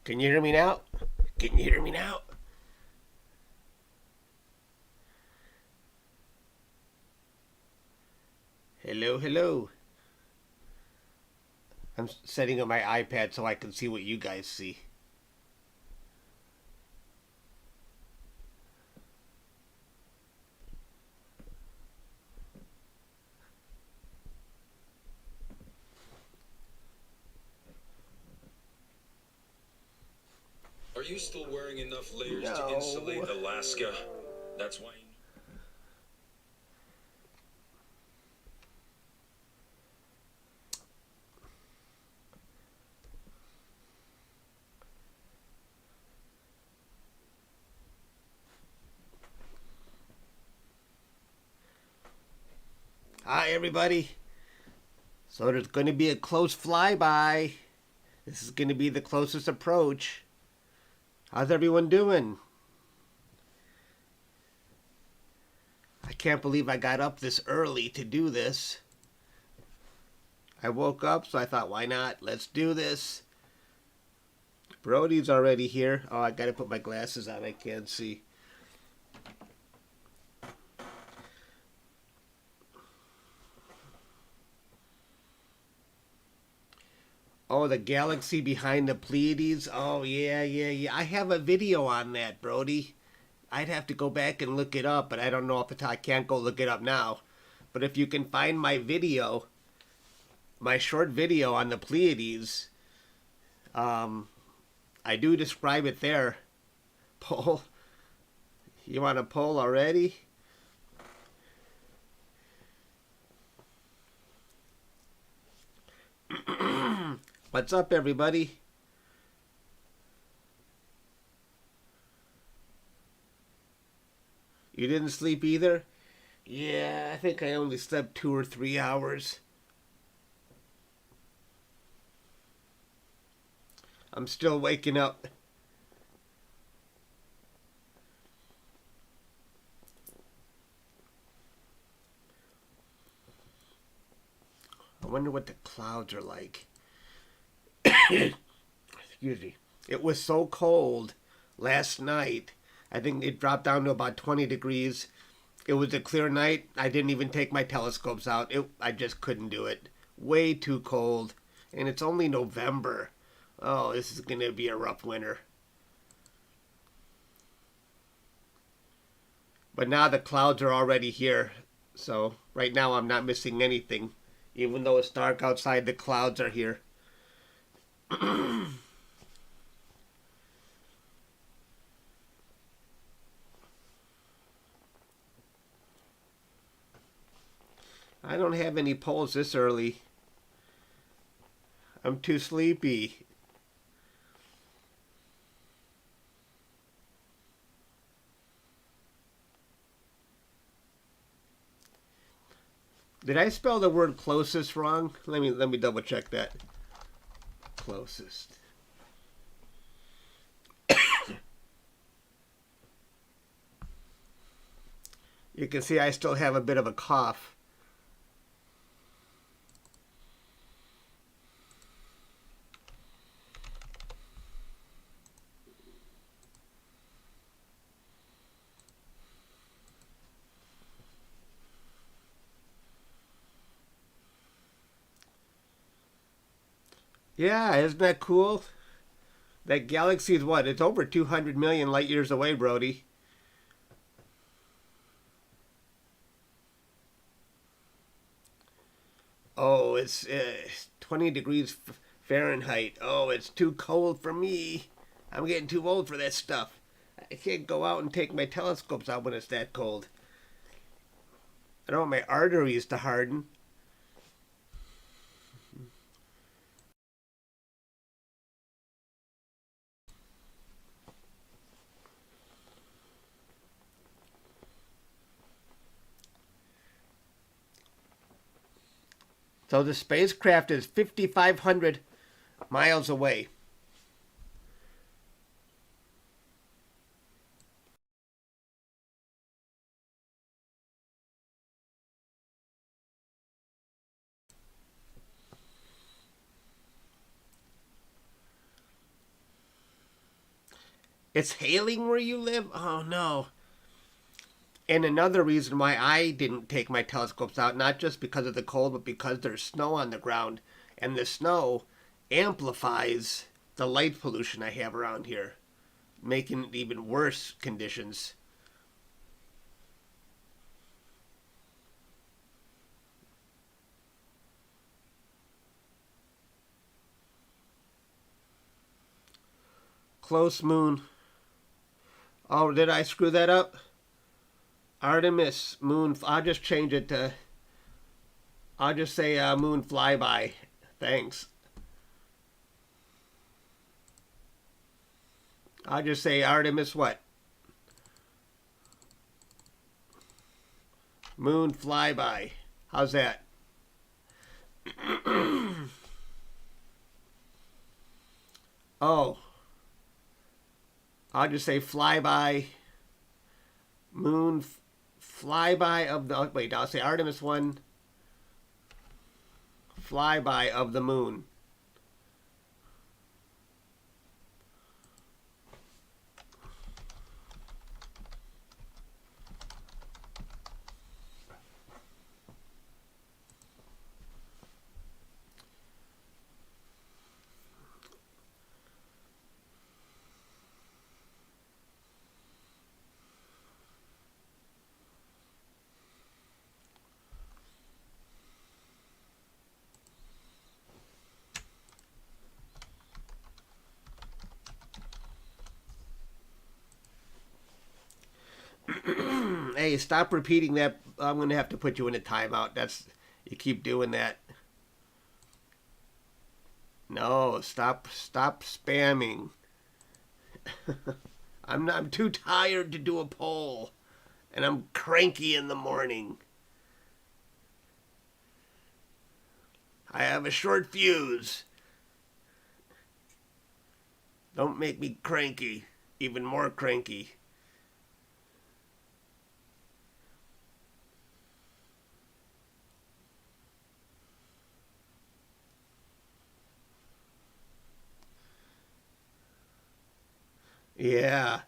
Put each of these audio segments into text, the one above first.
Can you hear me now? Can you hear me now? Hello, hello. I'm setting up my iPad so I can see what you guys see. Are you still wearing enough layers to No. insulate Alaska? That's why. Hi, everybody. So there's going to be a close flyby. This is going to be the closest approach. How's everyone doing? I can't believe I got up this early to do this. I woke up, so I thought, why not? Let's do this. Brody's already here. Oh, I got to put my glasses on. I can't see. Oh, the galaxy behind the Pleiades. Oh, yeah. I have a video on that, Brody. I'd have to go back and look it up, but I don't know if I can't go look it up now. But if you can find my video, my short video on the Pleiades, I do describe it there. Poll. You want a poll already? What's up, everybody? You didn't sleep either? Yeah, I think I only slept 2 or 3 hours. I'm still waking up. I wonder what the clouds are like. Excuse me. It was so cold last night. I think it dropped down to about 20 degrees. It was a clear night. I didn't even take my telescopes out. I just couldn't do it. Way too cold. And it's only November. Oh, this is going to be a rough winter. But now the clouds are already here. So right now I'm not missing anything. Even though it's dark outside, the clouds are here. I don't have any polls this early. I'm too sleepy. Did I spell the word closest wrong? Let me double check that. Closest. You can see I still have a bit of a cough. Yeah, isn't that cool? That galaxy is what? It's over 200 million light years away, Brody. Oh, it's 20 degrees Fahrenheit. Oh, it's too cold for me. I'm getting too old for that stuff. I can't go out and take my telescopes out when it's that cold. I don't want my arteries to harden. So the spacecraft is 5,500 miles away. It's hailing where you live? Oh no. And another reason why I didn't take my telescopes out, not just because of the cold, but because there's snow on the ground. And the snow amplifies the light pollution I have around here, making it even worse conditions. Close moon. Oh, did I screw that up? Artemis moon. I'll just change it to. I'll just say moon flyby. Thanks. I'll just say Artemis what? Moon flyby. How's that? Oh, I'll just say flyby. Moon flyby of the. Wait, I'll say Artemis 1 flyby of the moon. Hey, stop repeating that. I'm going to have to put you in a timeout. You keep doing that. No, stop spamming. I'm too tired to do a poll, and I'm cranky in the morning. I have a short fuse. Don't make me cranky, even more cranky. Yeah.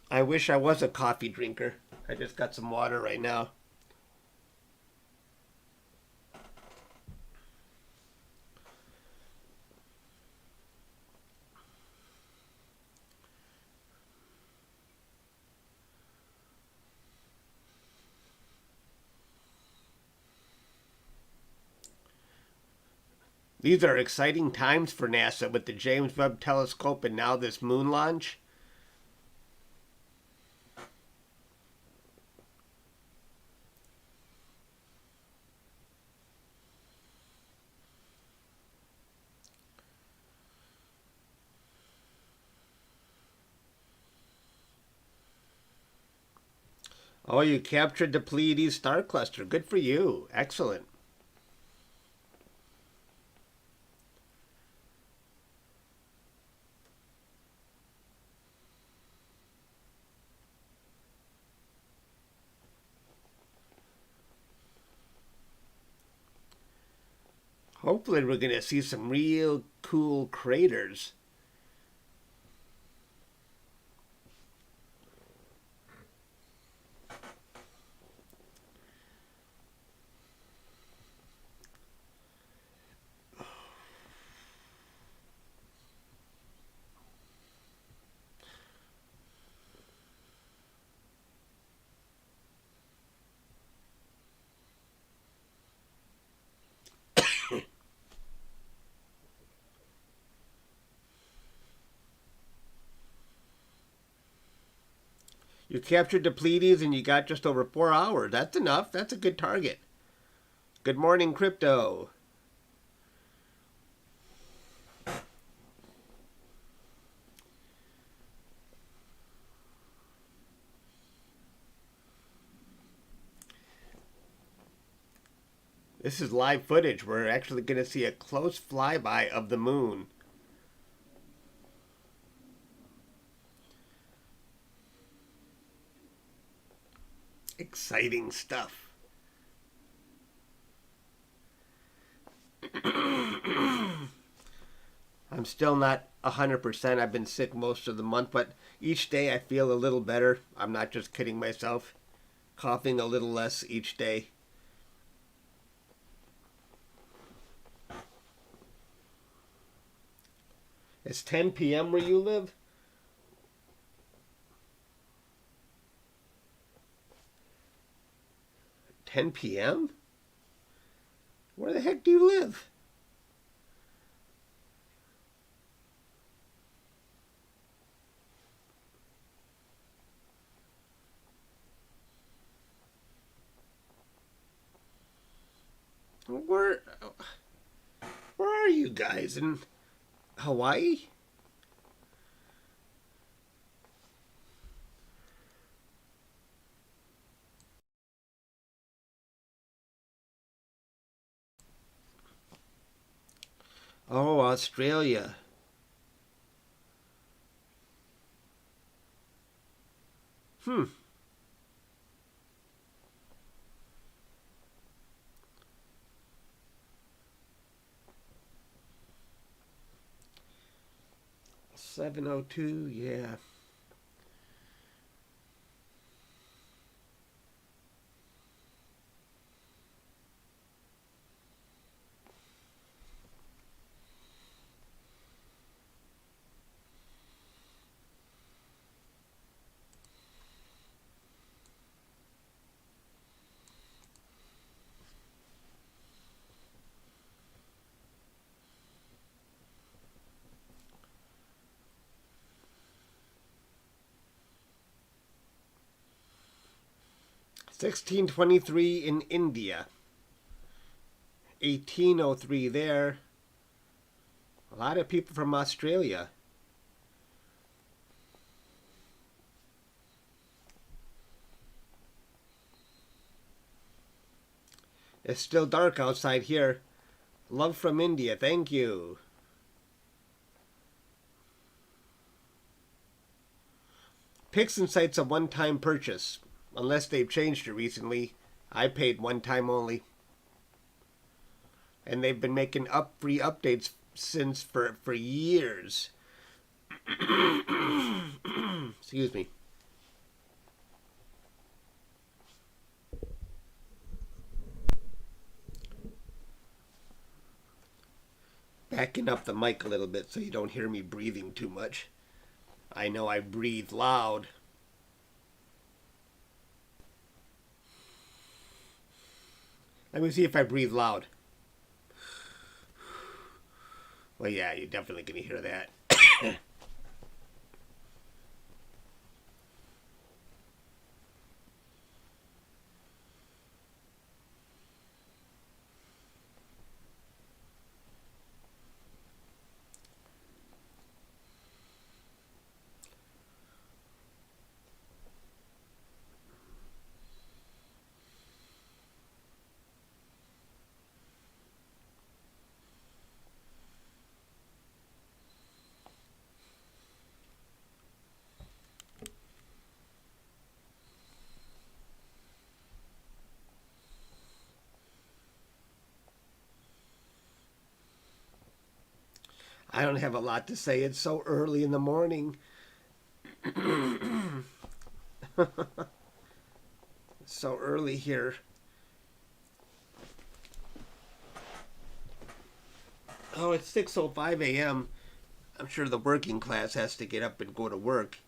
I wish I was a coffee drinker. I just got some water right now. These are exciting times for NASA with the James Webb Telescope and now this moon launch. Oh, you captured the Pleiades star cluster. Good for you. Excellent. Hopefully we're going to see some real cool craters. You captured the Pleiades and you got just over 4 hours. That's enough. That's a good target. Good morning, crypto. This is live footage. We're actually going to see a close flyby of the moon. Exciting stuff. I'm still not 100%. I've been sick most of the month, but each day I feel a little better. I'm not just kidding myself. Coughing a little less each day. It's 10 p.m. where you live? Ten p.m.? Where the heck do you live? Where are you guys? In Hawaii? Oh, Australia. Hmm. $7:02, yeah. $16.23 in India. 18:03 there. A lot of people from Australia. It's still dark outside here. Love from India. Thank you. PixInsight's a one-time purchase. Unless they've changed it recently. I paid one time only. And they've been making free updates since for years. Excuse me. Backing up the mic a little bit so you don't hear me breathing too much. I know I breathe loud. Let me see if I breathe loud. Well, yeah, you're definitely going to hear that. I don't have a lot to say. It's so early in the morning. It's so early here. Oh, it's 6:05 a.m. I'm sure the working class has to get up and go to work.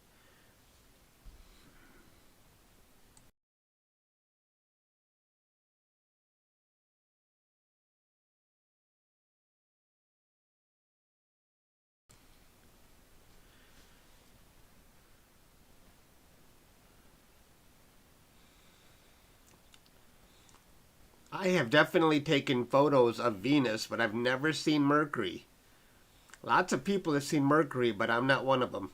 I have definitely taken photos of Venus, but I've never seen Mercury. Lots of people have seen Mercury, but I'm not one of them.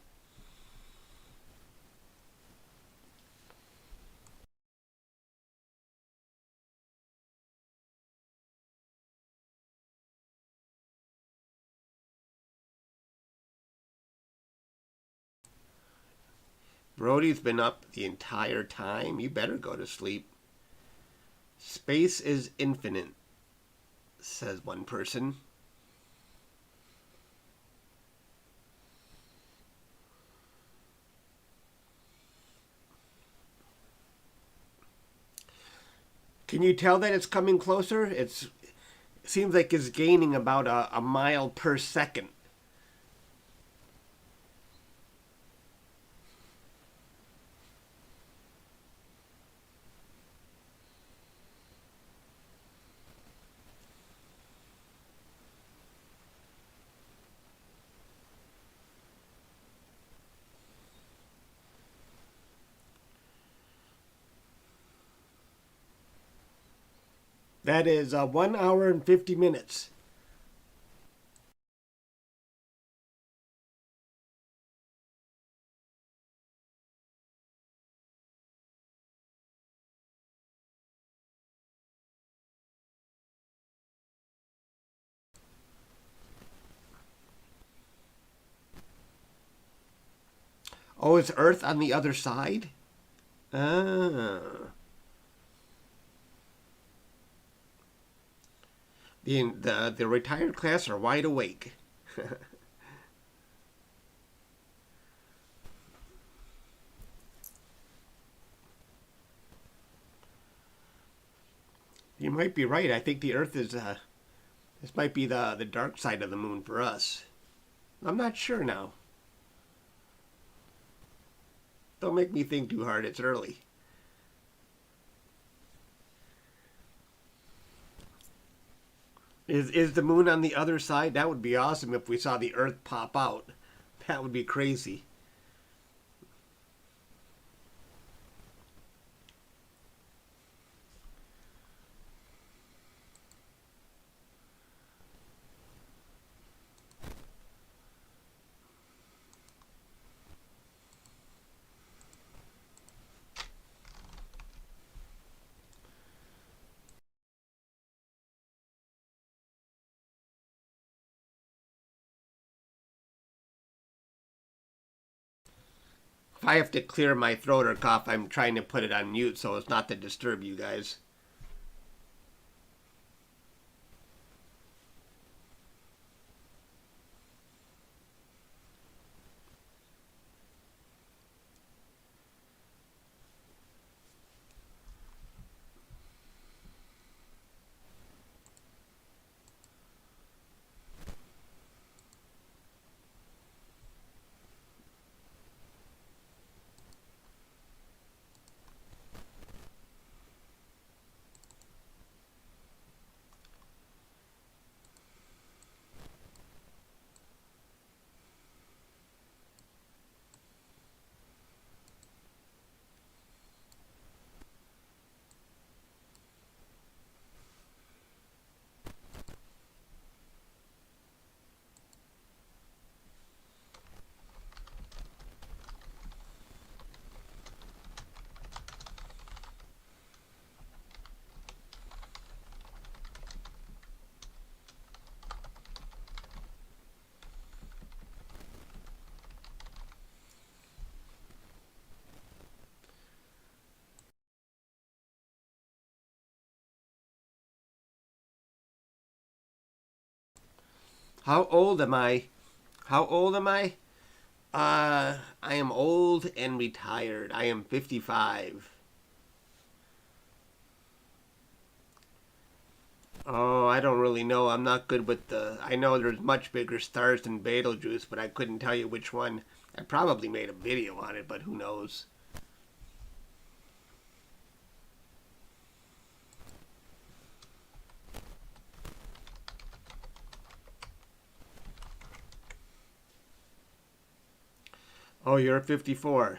Brody's been up the entire time. You better go to sleep. Space is infinite, says one person. Can you tell that it's coming closer? It seems like it's gaining about a mile per second. That is 1 hour and 50 minutes. Oh, is Earth on the other side? Ah. The retired class are wide awake. You might be right. I think the Earth is this might be the dark side of the moon for us. I'm not sure now. Don't make me think too hard. It's early. Is the moon on the other side? That would be awesome if we saw the Earth pop out. That would be crazy. If I have to clear my throat or cough, I'm trying to put it on mute so as not to disturb you guys. How old am I? How old am I? I am old and retired. I am 55. Oh, I don't really know. I'm not good with the. I know there's much bigger stars than Betelgeuse, but I couldn't tell you which one. I probably made a video on it, but who knows? Oh, you're 54.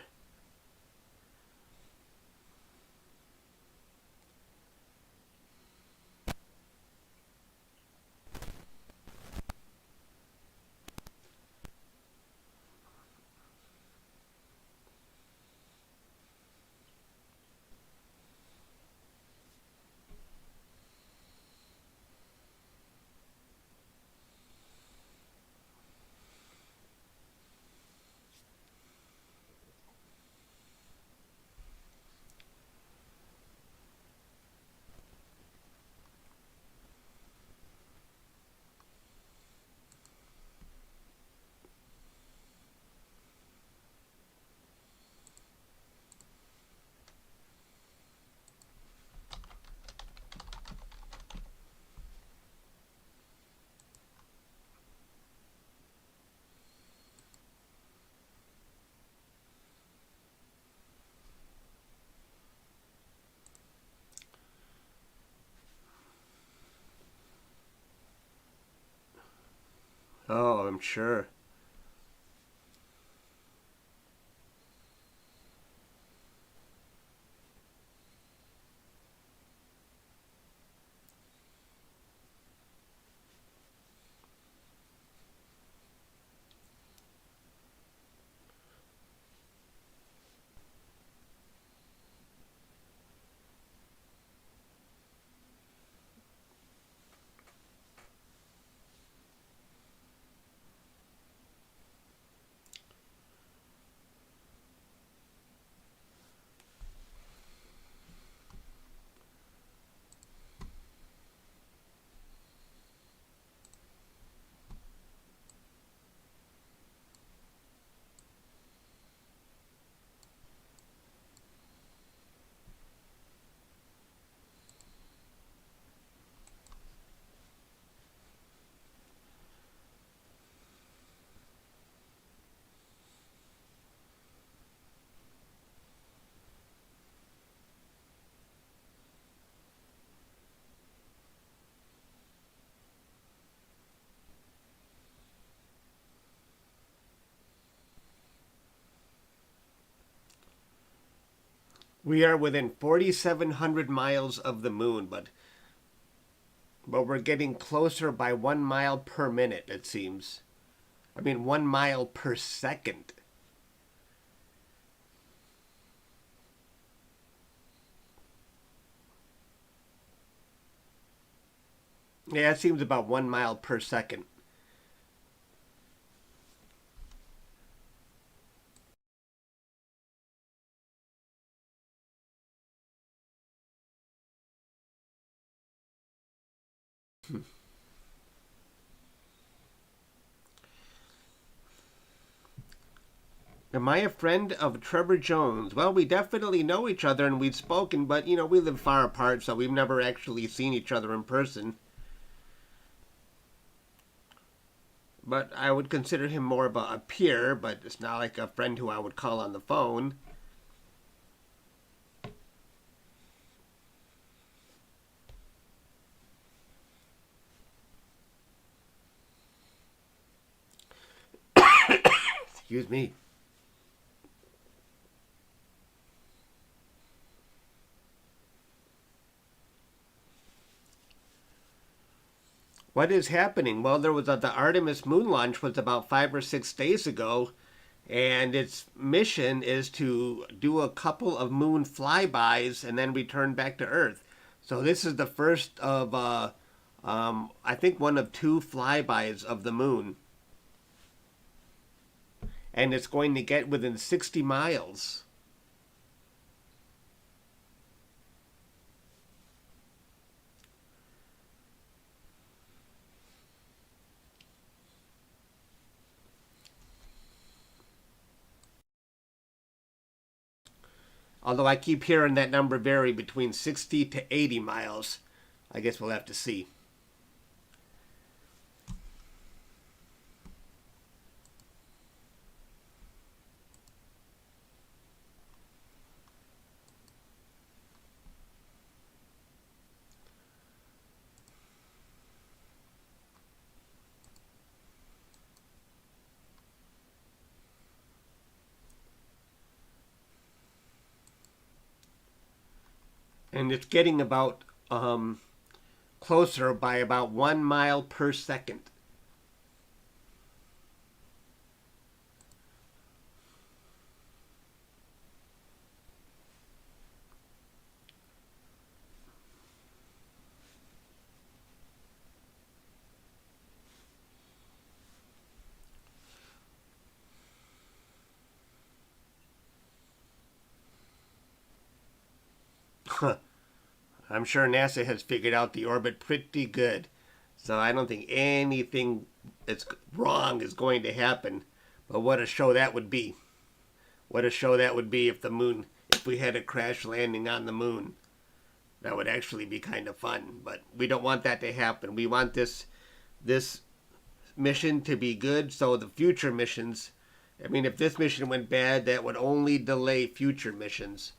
Oh, I'm sure. We are within 4,700 miles of the moon, but we're getting closer by 1 mile per minute, it seems. I mean, 1 mile per second. Yeah, it seems about 1 mile per second. Am I a friend of Trevor Jones? Well, we definitely know each other and we've spoken, but we live far apart, so we've never actually seen each other in person. But I would consider him more of a peer, but it's not like a friend who I would call on the phone. Excuse me. What is happening? Well, there was the Artemis moon launch was about 5 or 6 days ago, and its mission is to do a couple of moon flybys and then return back to Earth. So this is the first of, I think, one of two flybys of the moon, and it's going to get within 60 miles. Although I keep hearing that number vary between 60 to 80 miles. I guess we'll have to see. And it's getting about closer by about 1 mile per second. I'm sure NASA has figured out the orbit pretty good. So I don't think anything that's wrong is going to happen. But what a show that would be. What a show that would be if we had a crash landing on the moon. That would actually be kind of fun. But we don't want that to happen. We want this mission to be good so the future missions, I mean, if this mission went bad, that would only delay future missions.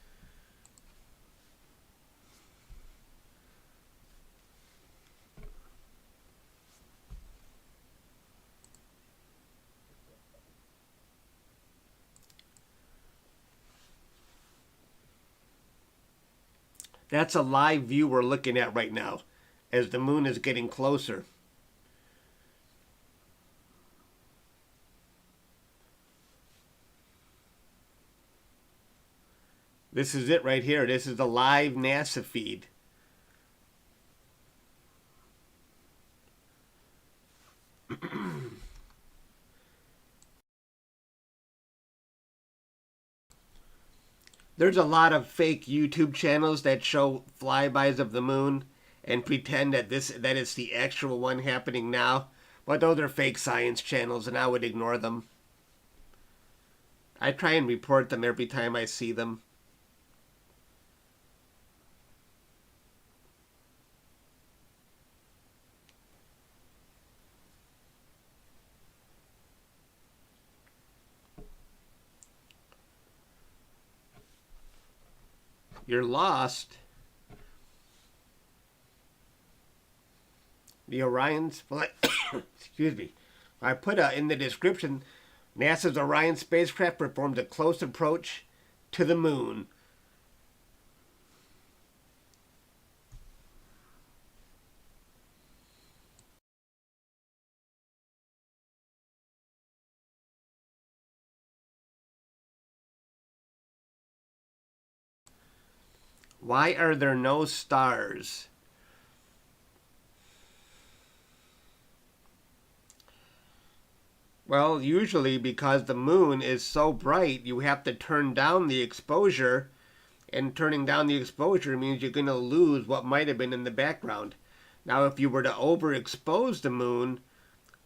That's a live view we're looking at right now as the moon is getting closer. This is it right here. This is the live NASA feed. There's a lot of fake YouTube channels that show flybys of the moon and pretend that it's the actual one happening now. But those are fake science channels and I would ignore them. I try and report them every time I see them. You're lost. The Orion's excuse me. I put in the description, NASA's Orion spacecraft performed a close approach to the moon. Why are there no stars? Well, usually because the moon is so bright, you have to turn down the exposure, and turning down the exposure means you're going to lose what might have been in the background. Now, if you were to overexpose the moon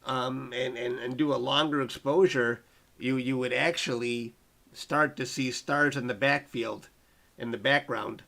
and do a longer exposure, you would actually start to see stars in the backfield, in the background.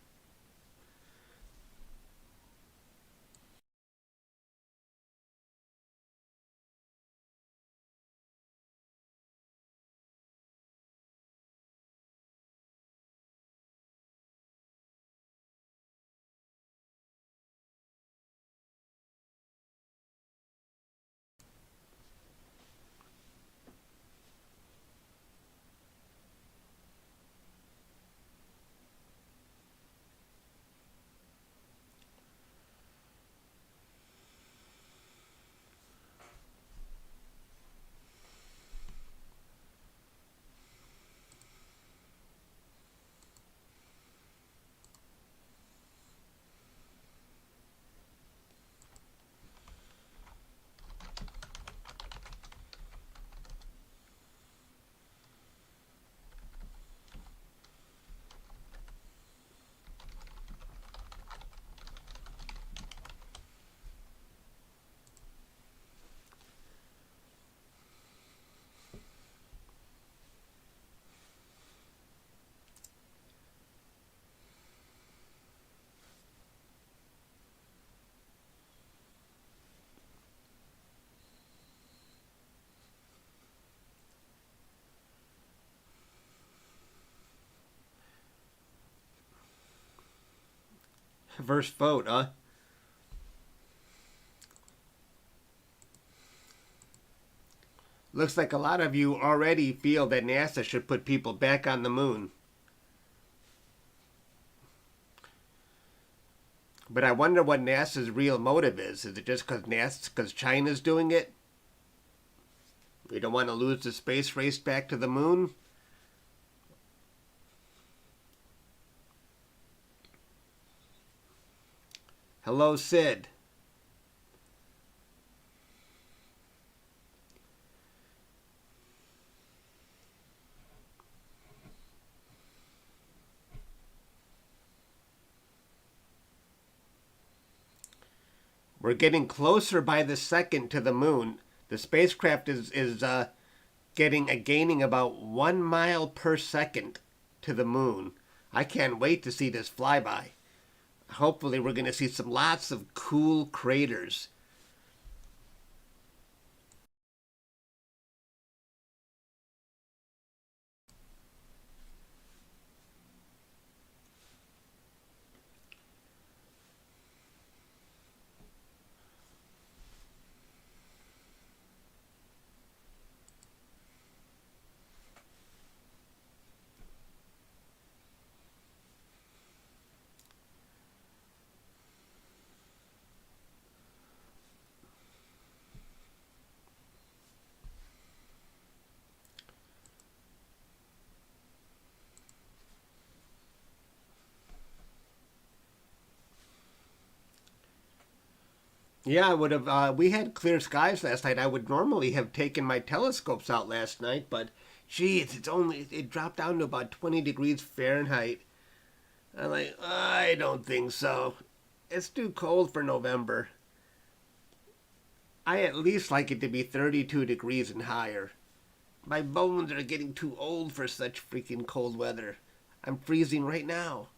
First vote, huh? Looks like a lot of you already feel that NASA should put people back on the moon. But I wonder what NASA's real motive is. Is it just because China's doing it? We don't want to lose the space race back to the moon? Hello, Sid. We're getting closer by the second to the moon. The spacecraft is gaining about 1 mile per second to the moon. I can't wait to see this flyby. Hopefully we're going to see lots of cool craters. Yeah, I would have. We had clear skies last night. I would normally have taken my telescopes out last night, but geez, it dropped down to about 20 degrees Fahrenheit. I'm like, I don't think so. It's too cold for November. I at least like it to be 32 degrees and higher. My bones are getting too old for such freaking cold weather. I'm freezing right now.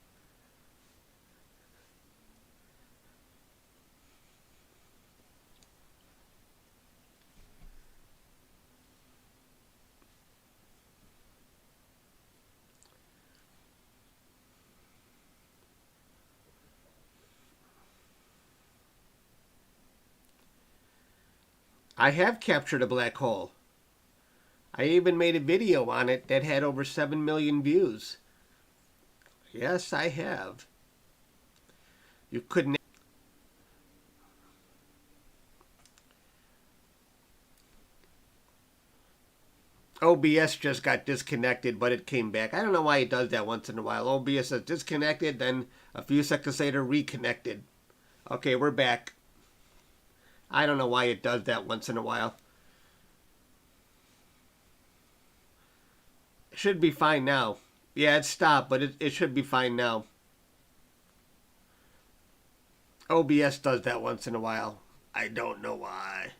I have captured a black hole. I even made a video on it that had over 7 million views. Yes, I have. You couldn't. OBS just got disconnected, but it came back. I don't know why it does that once in a while. OBS is disconnected, then a few seconds later reconnected. Okay, we're back. I don't know why it does that once in a while. It should be fine now. Yeah, it stopped, but it should be fine now. OBS does that once in a while. I don't know why.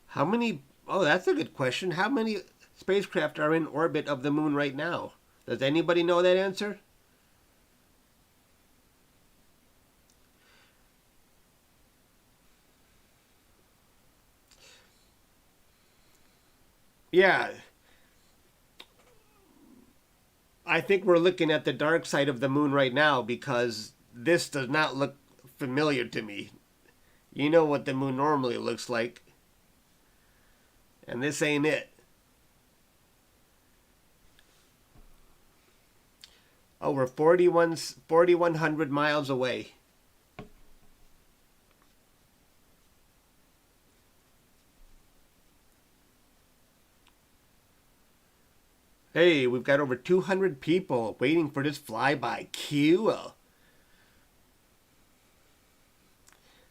How many? Oh, that's a good question. How many spacecraft are in orbit of the moon right now? Does anybody know that answer? Yeah, I think we're looking at the dark side of the moon right now because this does not look familiar to me. You know what the moon normally looks like, and this ain't it. Oh, we're 4,100 miles away. Hey, we've got over 200 people waiting for this flyby. Cool.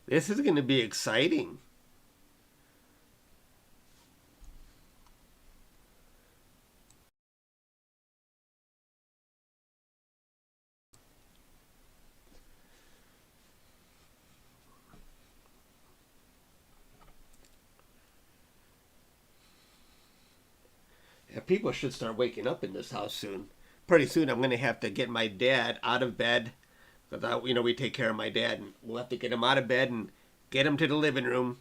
This is going to be exciting. Yeah, people should start waking up in this house soon. Pretty soon, I'm going to have to get my dad out of bed because we take care of my dad, and we'll have to get him out of bed and get him to the living room.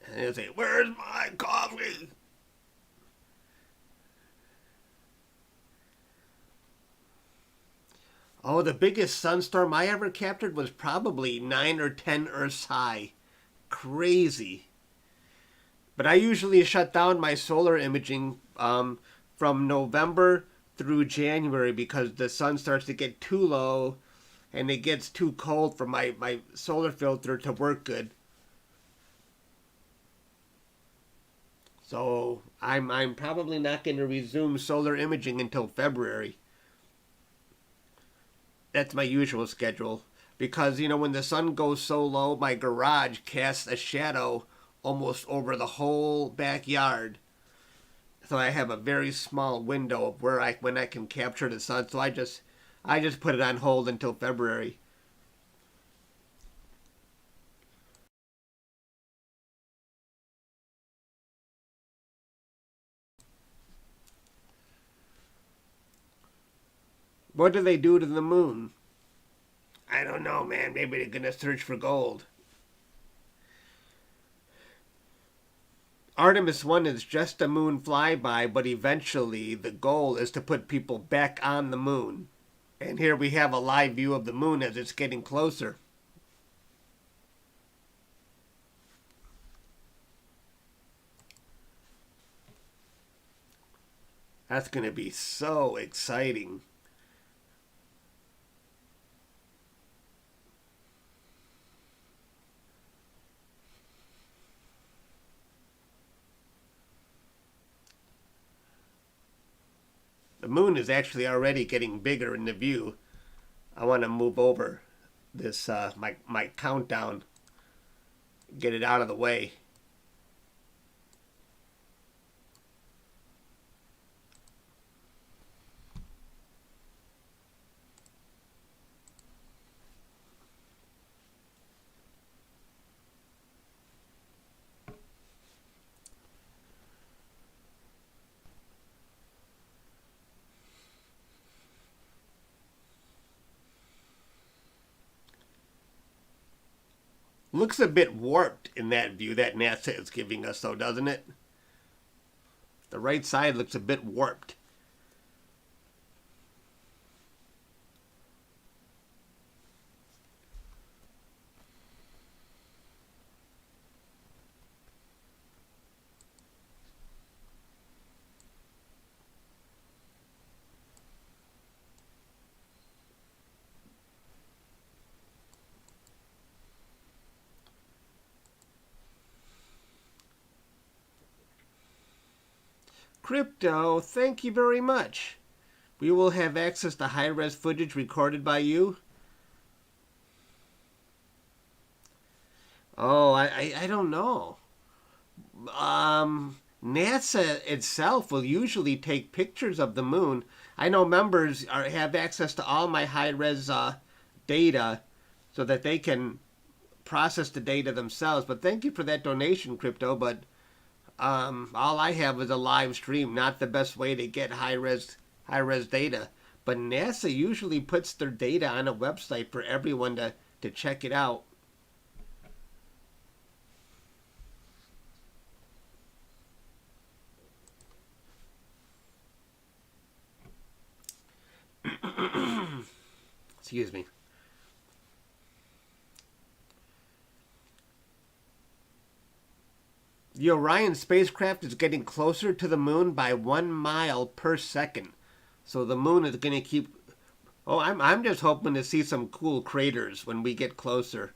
And he'll say, "Where's my coffee?" Oh, the biggest sunstorm I ever captured was probably 9 or 10 Earths high. Crazy. But I usually shut down my solar imaging from November through January because the sun starts to get too low and it gets too cold for my solar filter to work good. So I'm probably not going to resume solar imaging until February. That's my usual schedule because when the sun goes so low, my garage casts a shadow almost over the whole backyard. So I have a very small window of when I can capture the sun. So I just put it on hold until February. What do they do to the moon? I don't know, man. Maybe they're gonna search for gold. Artemis 1 is just a moon flyby, but eventually the goal is to put people back on the moon. And here we have a live view of the moon as it's getting closer. That's going to be so exciting. The moon is actually already getting bigger in the view. I want to move over this my countdown, get it out of the way. Looks a bit warped in that view that NASA is giving us, though, doesn't it? The right side looks a bit warped. Crypto, thank you very much. We will have access to high-res footage recorded by you. Oh, I don't know. NASA itself will usually take pictures of the moon. I know members have access to all my high-res data so that they can process the data themselves. But thank you for that donation, Crypto. But all I have is a live stream, not the best way to get high-res data. But NASA usually puts their data on a website for everyone to check it out. Excuse me. The Orion spacecraft is getting closer to the moon by 1 mile per second. So the moon is going to keep... Oh, I'm just hoping to see some cool craters when we get closer.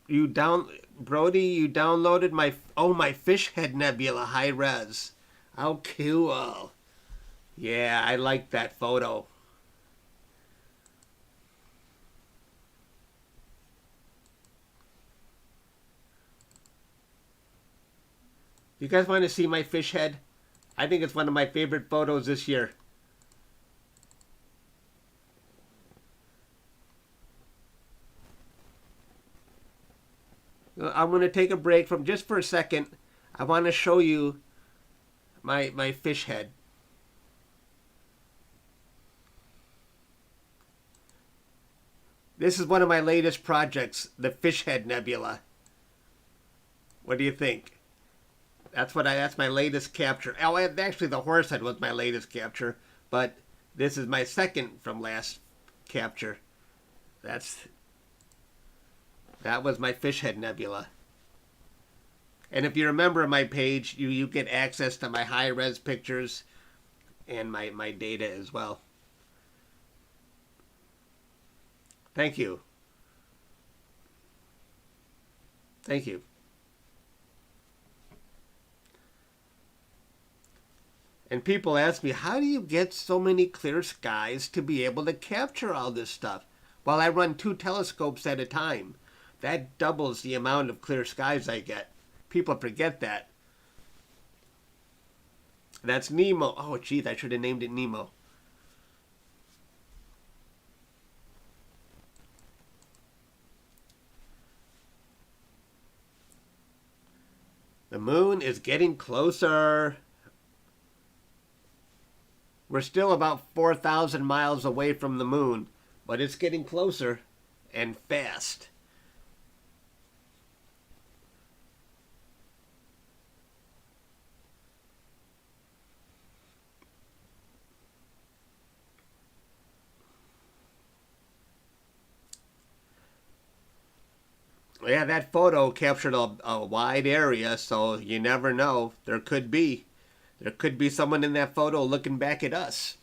Brody, you downloaded my fish head nebula high res. How cool. Yeah, I like that photo. You guys want to see my fish head? I think it's one of my favorite photos this year. I'm going to take a break from just for a second. I want to show you my fish head. This is one of my latest projects, the Fish Head Nebula. What do you think? That's my latest capture. Oh, actually, the horse head was my latest capture, but this is my second from last capture. That was my Fish Head Nebula. And if you remember my page, you get access to my high-res pictures and my data as well. Thank you. Thank you. And people ask me, how do you get so many clear skies to be able to capture all this stuff? Well, I run 2 telescopes at a time. That doubles the amount of clear skies I get. People forget that. That's Nemo. Oh, geez, I should have named it Nemo. The moon is getting closer. We're still about 4,000 miles away from the moon, but it's getting closer and fast. Yeah, that photo captured a wide area, so you never know. There could be someone in that photo looking back at us.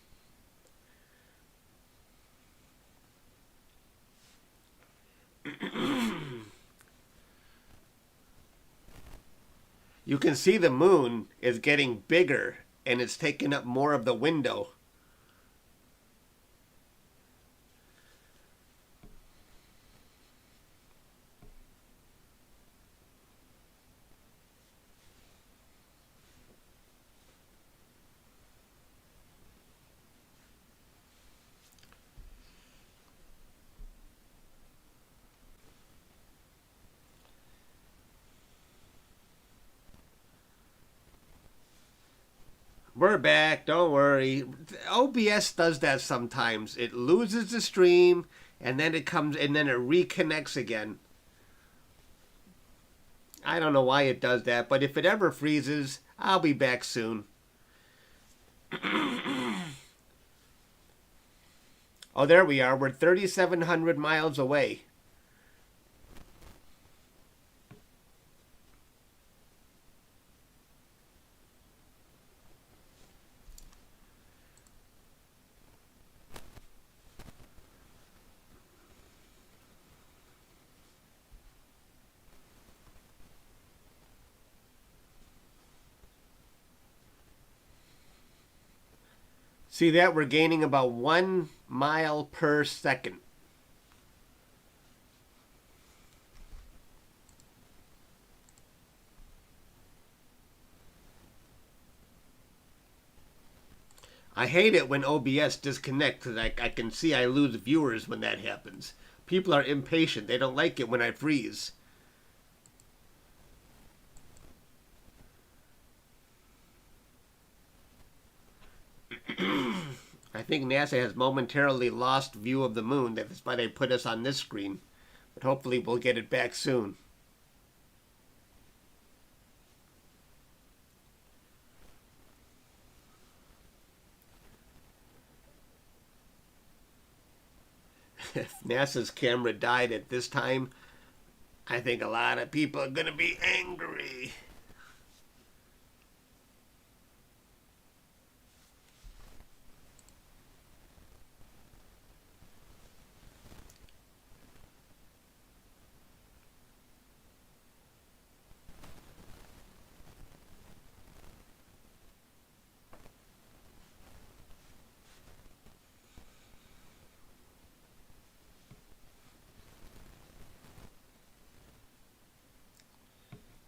You can see the moon is getting bigger and it's taking up more of the window. We're back, don't worry. OBS does that sometimes. It loses the stream and then it comes and then it reconnects again. I don't know why it does that, but if it ever freezes, I'll be back soon. Oh, there we are. We're 3,700 miles away. See that? We're gaining about 1 mile per second. I hate it when OBS disconnects because I can see I lose viewers when that happens. People are impatient. They don't like it when I freeze. I think NASA has momentarily lost view of the moon. That's why they put us on this screen. But hopefully we'll get it back soon. If NASA's camera died at this time, I think a lot of people are going to be angry.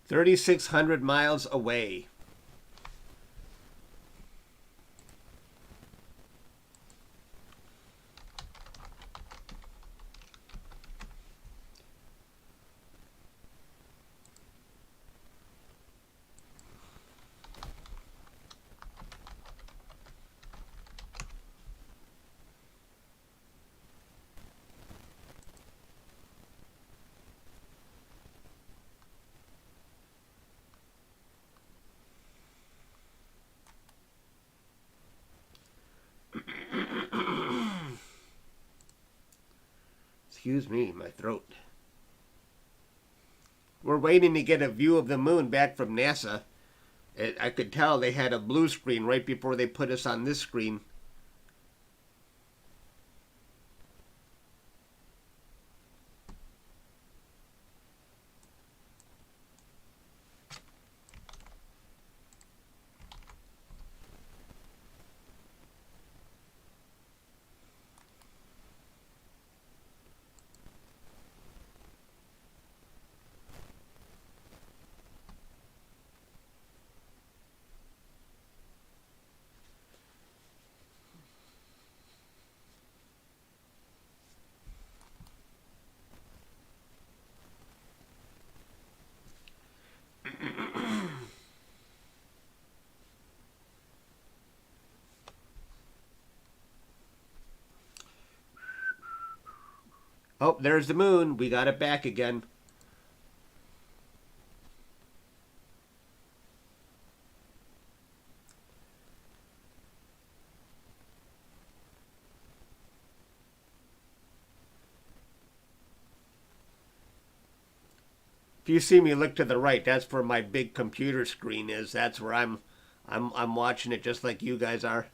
$3,600 miles away. Excuse me, my throat. We're waiting to get a view of the moon back from NASA. I could tell they had a blue screen right before they put us on this screen. Oh, there's the moon. We got it back again. If you see me look to the right, that's where my big computer screen is. That's where I'm watching it just like you guys are.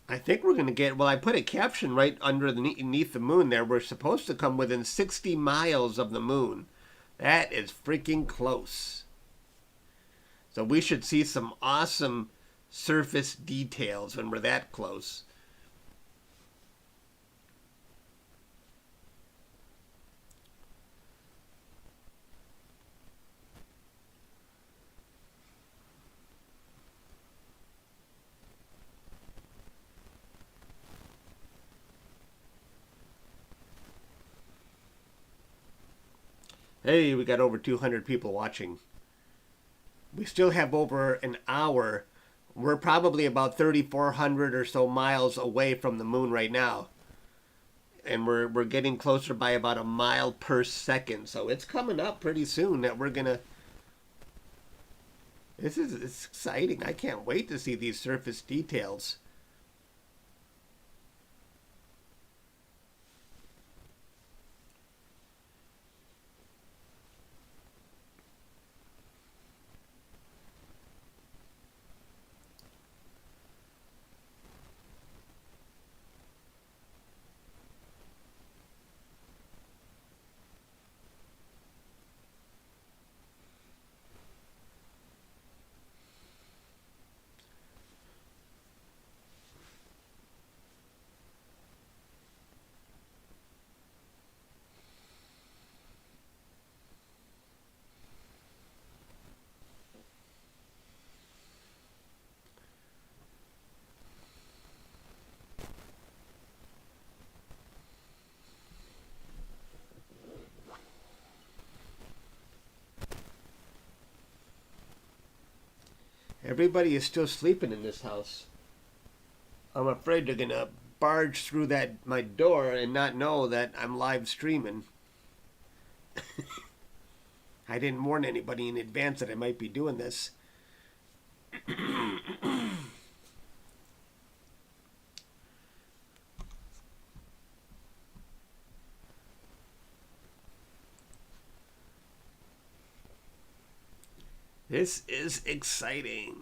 I think we're going to get, well, I put a caption right underneath the moon there. We're supposed to come within 60 miles of the moon. That is freaking close. So we should see some awesome surface details when we're that close. Hey, we got over 200 people watching. We still have over an hour. We're probably about 3,400 or so miles away from the moon right now. And we're getting closer by about a mile per second. So it's coming up pretty soon that we're going to... It's exciting. I can't wait to see these surface details. Everybody is still sleeping in this house. I'm afraid they're gonna barge through that my door and not know that I'm live streaming. I didn't warn anybody in advance that I might be doing this. This is exciting.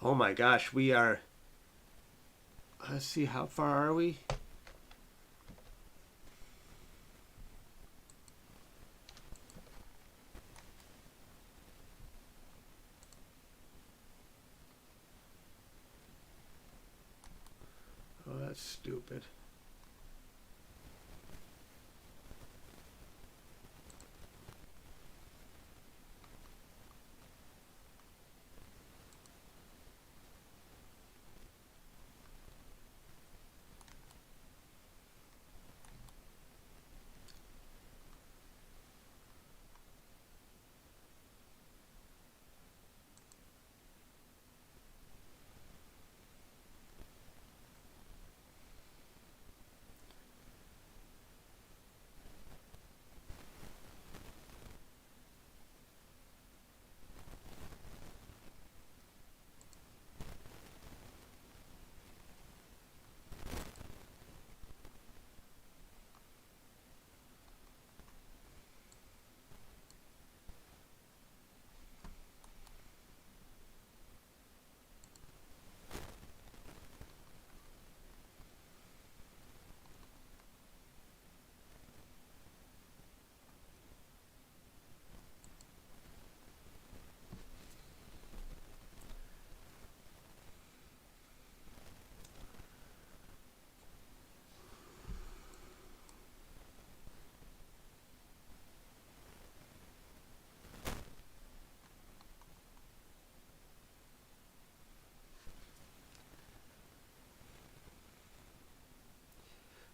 Oh my gosh, we are... Let's see, how far are we? Oh, that's stupid.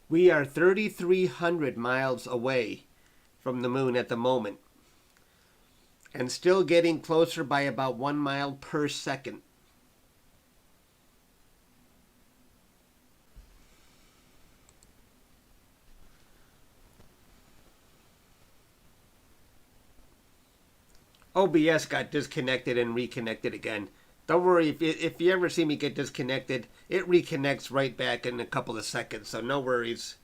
We are 3,300 miles away from the moon at the moment, and still getting closer by about 1 mile per second. OBS got disconnected and reconnected again. Don't worry, if you ever see me get disconnected, it reconnects right back in a couple of seconds, so no worries.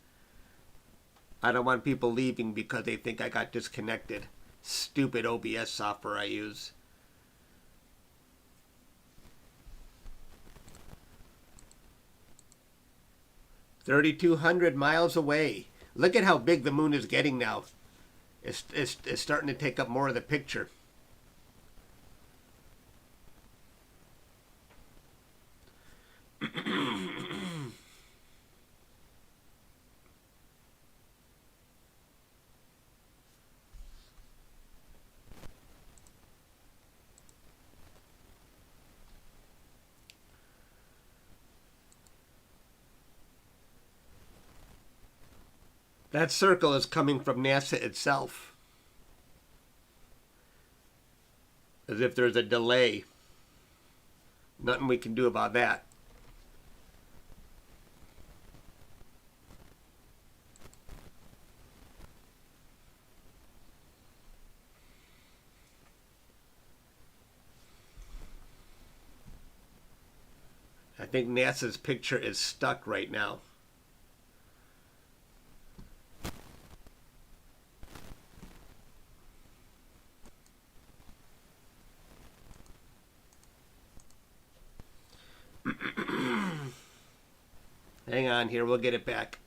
I don't want people leaving because they think I got disconnected. Stupid OBS software I use. "3,200 miles away." Look at how big the moon is getting now. It's starting to take up more of the picture. That circle is coming from NASA itself. As if there's a delay. Nothing we can do about that. I think NASA's picture is stuck right now. Hang on here, we'll get it back.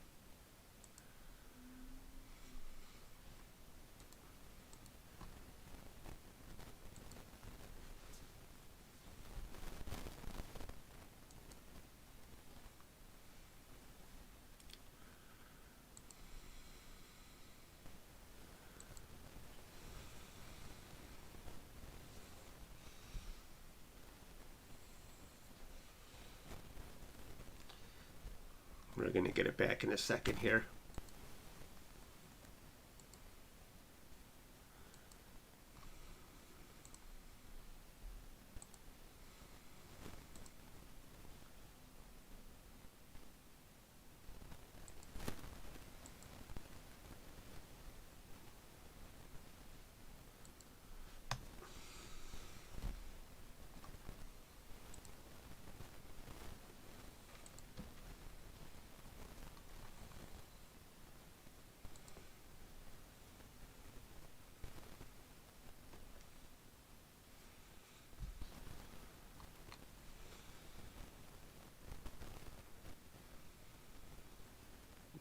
We're going to get it back in a second here.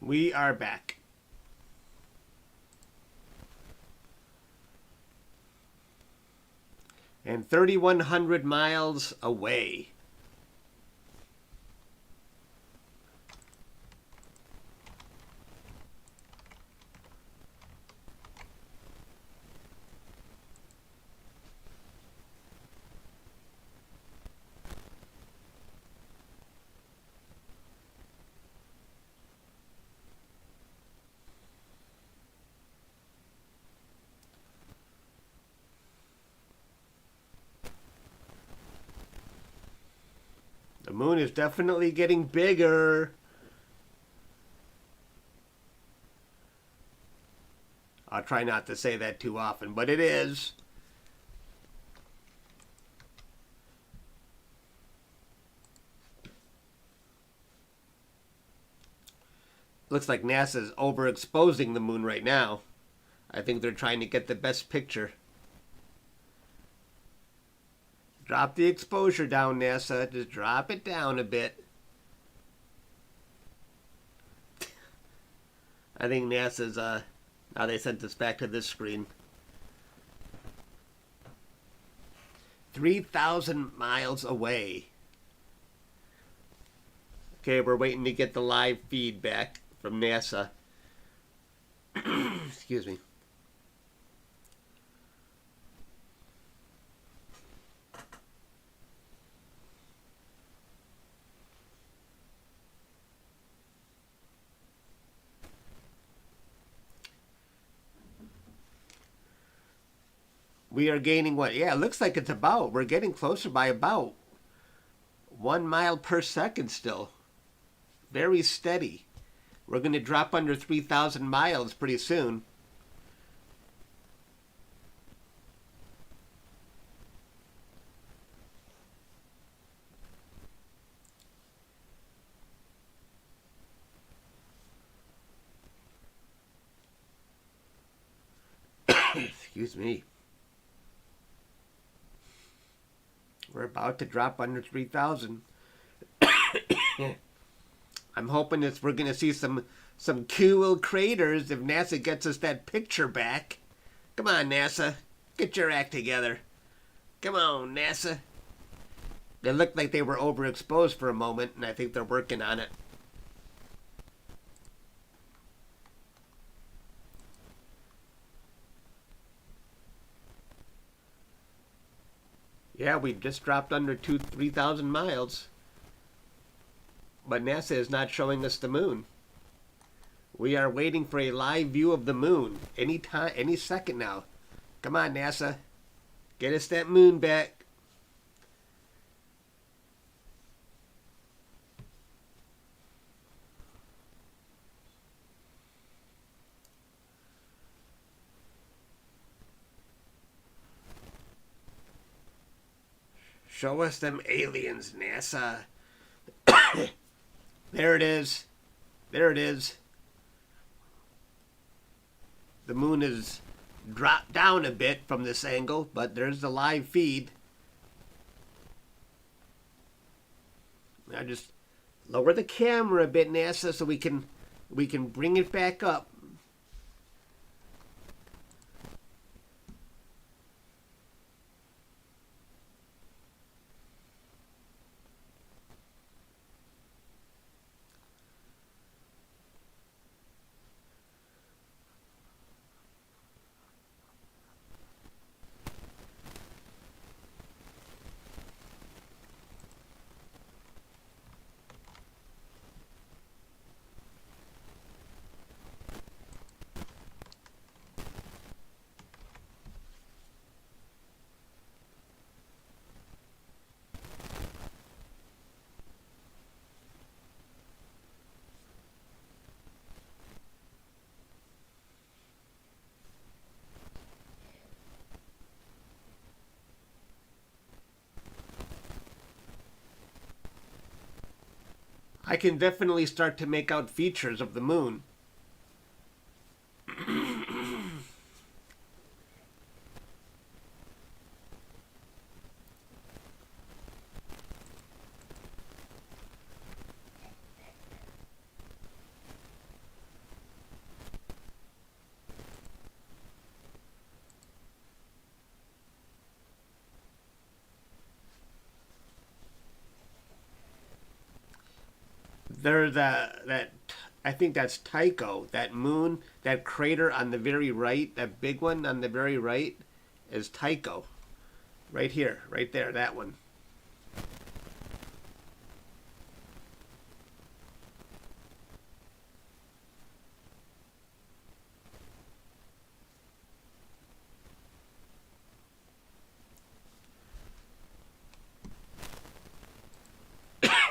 We are back. And 3,100 miles away. The moon is definitely getting bigger. I'll try not to say that too often, but it is. Looks like NASA's overexposing the moon right now. I think they're trying to get the best picture. Drop the exposure down, NASA. Just drop it down a bit. I think NASA's, now they sent us back to this screen. 3,000 miles away. Okay, we're waiting to get the live feedback from NASA. Excuse me. We are gaining what? Yeah, it looks like it's about. We're getting closer by about 1 mile per second still. Very steady. We're going to drop under 3,000 miles pretty soon. Excuse me. We're about to drop under 3,000. I'm hoping that we're going to see some cool craters if NASA gets us that picture back. Come on, NASA. Get your act together. Come on, NASA. They looked like they were overexposed for a moment, and I think they're working on it. Yeah, we just dropped under 3,000 miles. But NASA is not showing us the moon. We are waiting for a live view of the moon any time, any second now. Come on, NASA. Get us that moon back. Show us them aliens, NASA. There it is. There it is. The moon is dropped down a bit from this angle, but there's the live feed. Now just lower the camera a bit, NASA, so we can bring it back up. I can definitely start to make out features of the moon. There's that I think that's Tycho. That moon, that crater on the very right, that big one on the very right, is Tycho. Right here, right there, that one.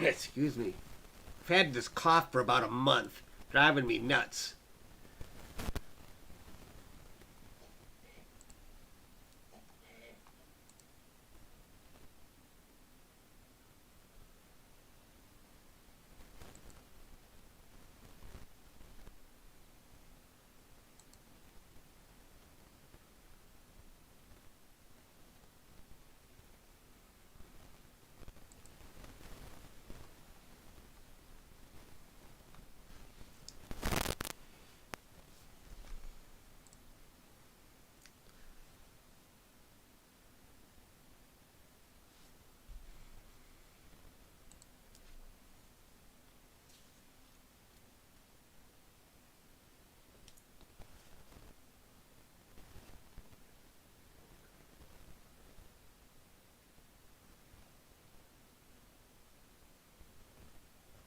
Excuse me. I've had this cough for about a month, driving me nuts.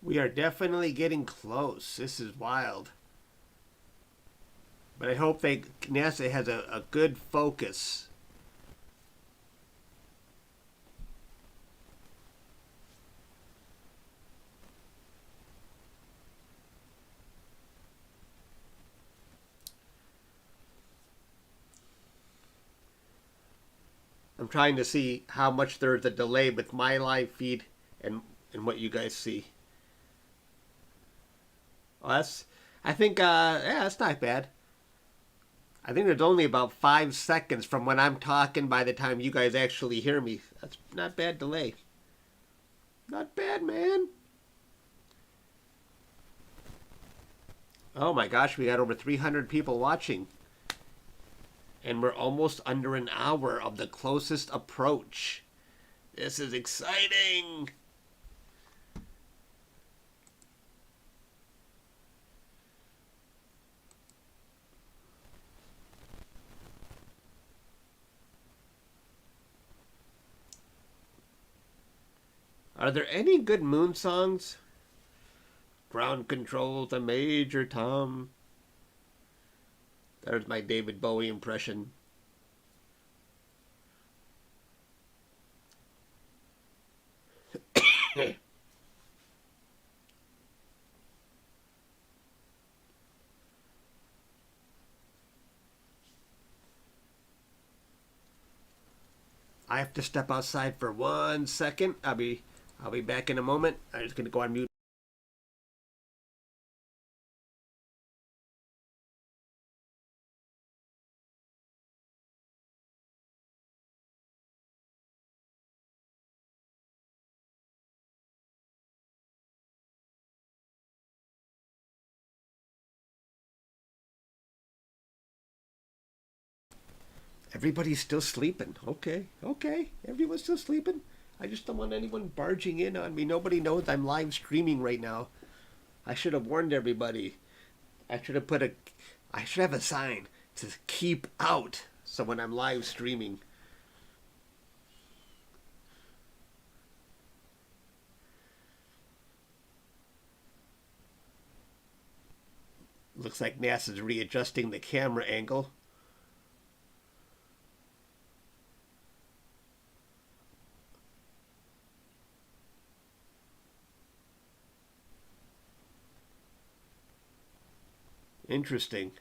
We are definitely getting close. This is wild. But I hope NASA has a good focus I'm trying to see how much there's a delay with my live feed and what you guys see. Oh, I think, yeah, that's not bad. I think there's only about 5 seconds from when I'm talking by the time you guys actually hear me. That's not bad delay. Not bad, man. Oh my gosh, we got over 300 people watching. And we're almost under an hour of the closest approach. This is exciting. Are there any good moon songs? Ground control to Major Tom. There's my David Bowie impression. I have to step outside for 1 second. I'll be back in a moment. I'm just gonna go on mute. Everybody's still sleeping. Okay. Everyone's still sleeping. I just don't want anyone barging in on me. Nobody knows I'm live streaming right now. I should have warned everybody. I should have a sign to keep out. So when I'm live streaming. Looks like NASA's readjusting the camera angle. Interesting.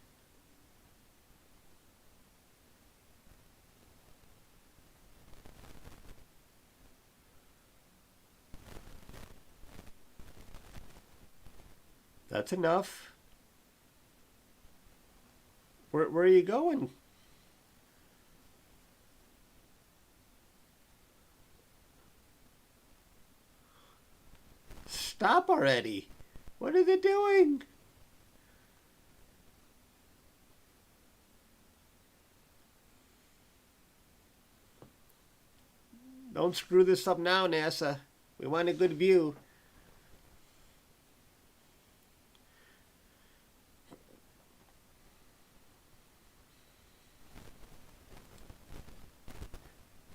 That's enough. Where are you going? Stop already. What are they doing? Don't screw this up now, NASA. We want a good view.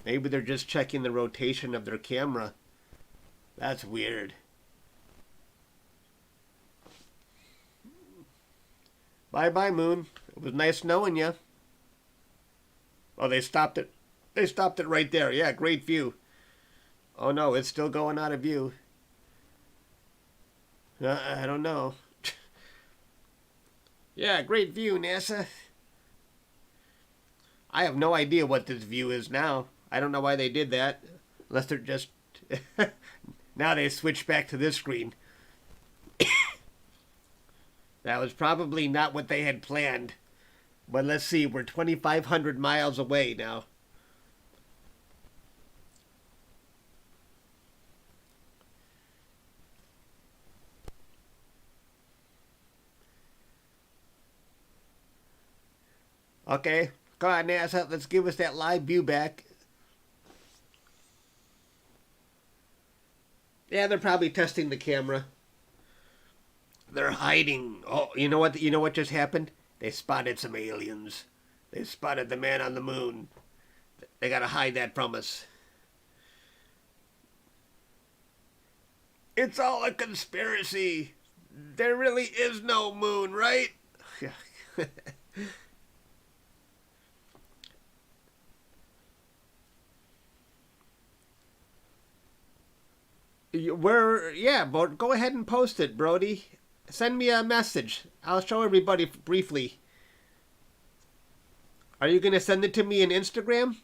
Maybe they're just checking the rotation of their camera. That's weird. Bye-bye, Moon. It was nice knowing you. Oh, they stopped it. They stopped it right there. Yeah, great view. Oh no, it's still going out of view. I don't know. Yeah, great view, NASA. I have no idea what this view is now. I don't know why they did that. Unless they're just... Now they switched back to this screen. That was probably not what they had planned. But let's see, we're 2,500 miles away now. Okay, come on, NASA, let's give us that live view back. Yeah, they're probably testing the camera. They're hiding. Oh, you know what? You know what just happened? They spotted some aliens. They spotted the man on the moon. They gotta hide that from us. It's all a conspiracy. There really is no moon, right? Yeah, but go ahead and post it, Brody. Send me a message. I'll show everybody briefly. Are you going to send it to me in Instagram?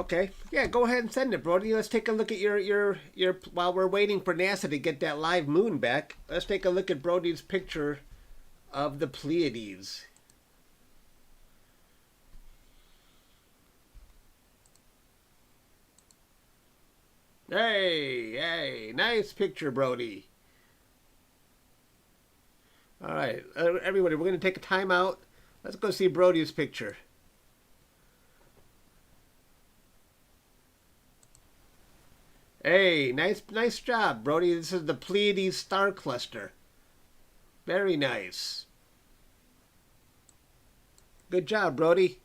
Okay. Yeah, go ahead and send it, Brody. Let's take a look at your while we're waiting for NASA to get that live moon back. Let's take a look at Brody's picture of the Pleiades. Hey, nice picture, Brody. All right, everybody, we're going to take a time out. Let's go see Brody's picture. Hey, nice job, Brody. This is the Pleiades star cluster. Very nice. Good job, Brody.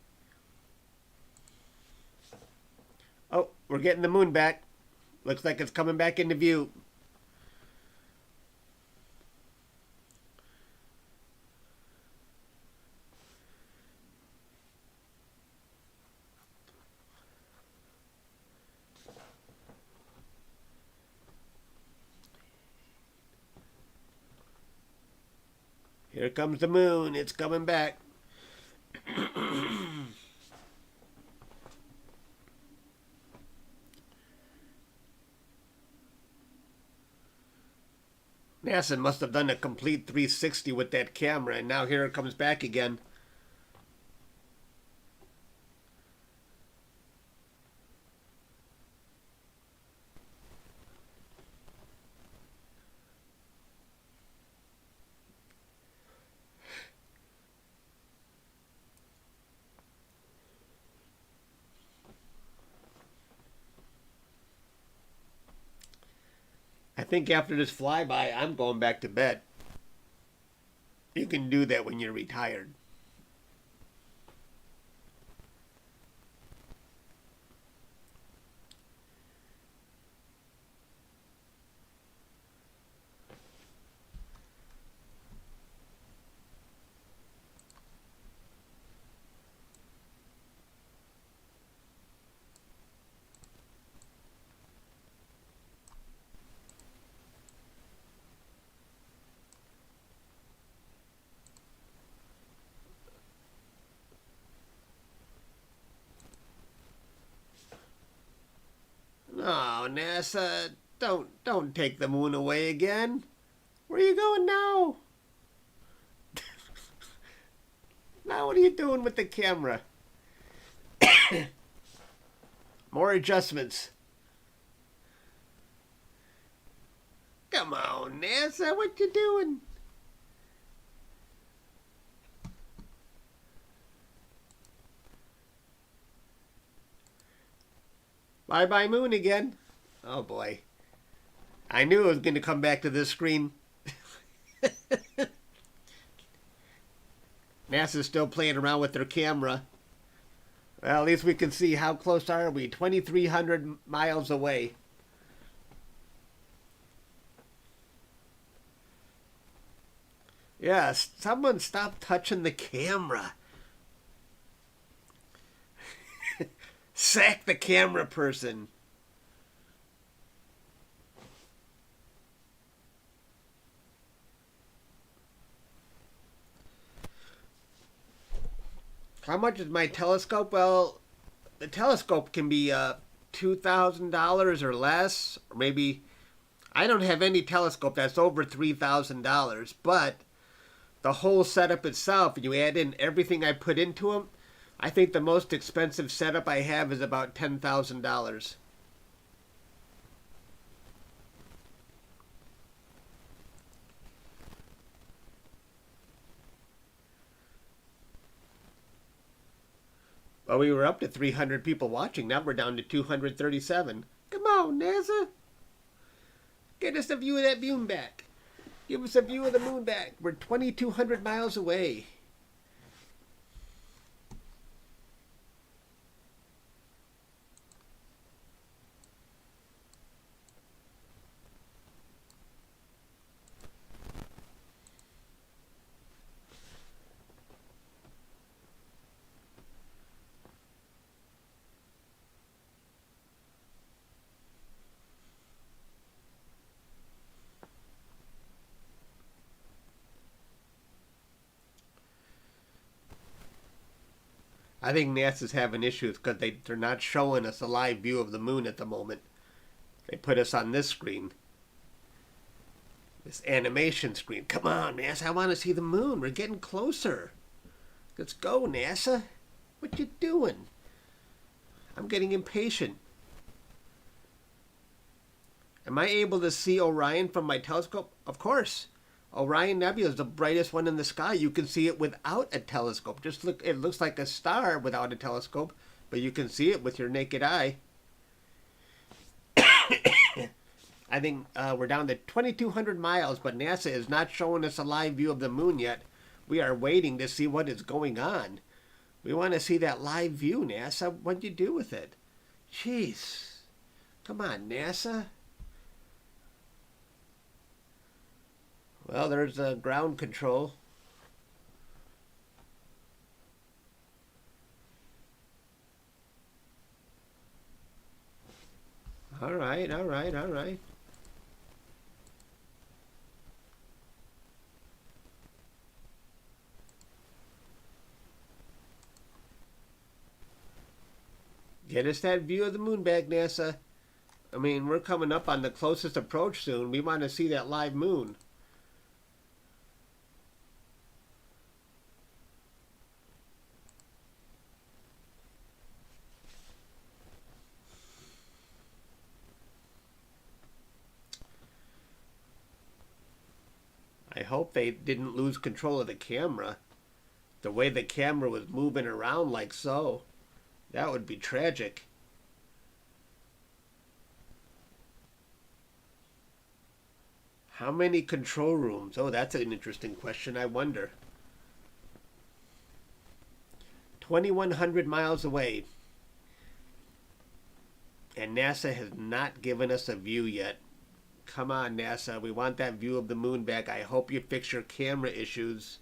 Oh, we're getting the moon back. Looks like it's coming back into view. Here comes the moon. It's coming back. NASA must have done a complete 360 with that camera, and now here it comes back again. I think after this flyby, I'm going back to bed. You can do that when you're retired. No, NASA, don't take the moon away again. Where are you going now? Now what are you doing with the camera? More adjustments. Come on, NASA, what you doing? Bye-bye moon again. Oh boy. I knew it was going to come back to this screen. NASA's still playing around with their camera. Well, at least we can see how close are we. 2,300 miles away. Yes, someone stop touching the camera. Sack the camera person. How much is my telescope? Well, the telescope can be $2,000 or less, or maybe. I don't have any telescope that's over $3,000, but the whole setup itself, you add in everything I put into them, I think the most expensive setup I have is about $10,000. Well, we were up to 300 people watching. Now we're down to 237. Come on, NASA. Get us a view of that moon back. Give us a view of the moon back. We're 2,200 miles away. I think NASA's having issues because they're not showing us a live view of the moon at the moment. They put us on this screen. This animation screen. Come on, NASA, I want to see the moon. We're getting closer. Let's go, NASA. What you doing? I'm getting impatient. Am I able to see Orion from my telescope? Of course. Orion Nebula is the brightest one in the sky. You can see it without a telescope. Just look, it looks like a star without a telescope, but you can see it with your naked eye. I think we're down to 2,200 miles, but NASA is not showing us a live view of the moon yet. We are waiting to see what is going on. We want to see that live view, NASA. What'd you do with it? Jeez. Come on, NASA. Well, there's the ground control. All right, all right, all right. Get us that view of the moon back, NASA. I mean, we're coming up on the closest approach soon. We want to see that live moon. I hope they didn't lose control of the camera. The way the camera was moving around like so. That would be tragic. How many control rooms? Oh, that's an interesting question. I wonder. 2,100 miles away. And NASA has not given us a view yet. Come on, NASA. We want that view of the moon back. I hope you fix your camera issues.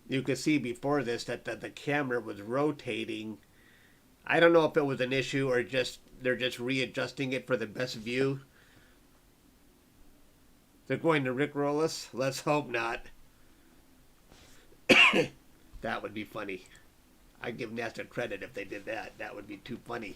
You could see before this that the camera was rotating. I don't know if it was an issue or just they're just readjusting it for the best view. They're going to rickroll us? Let's hope not. That would be funny. I'd give NASA credit if they did that. That would be too funny.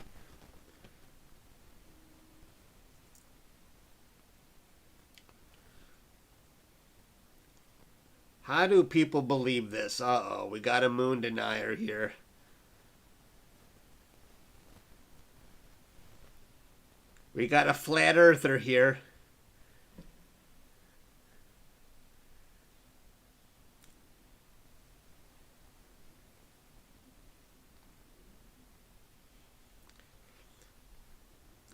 How do people believe this? Uh-oh, we got a moon denier here. We got a flat earther here.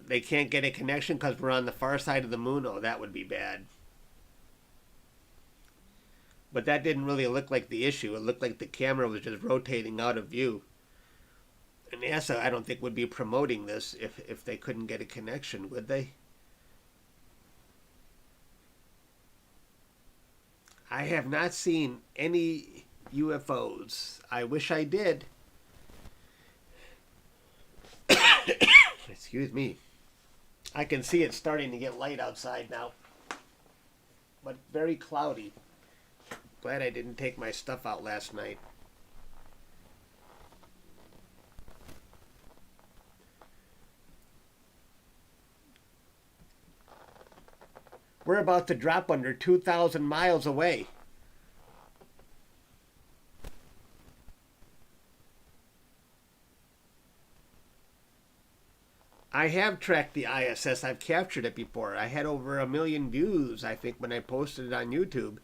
They can't get a connection because we're on the far side of the moon. Oh, that would be bad. But that didn't really look like the issue. It looked like the camera was just rotating out of view. And NASA, I don't think, would be promoting this if they couldn't get a connection, would they? I have not seen any UFOs. I wish I did. Excuse me. I can see it starting to get light outside now. But very cloudy. Glad I didn't take my stuff out last night. We're about to drop under 2,000 miles away. I have tracked the ISS. I've captured it before. I had over 1 million views, I think, when I posted it on YouTube.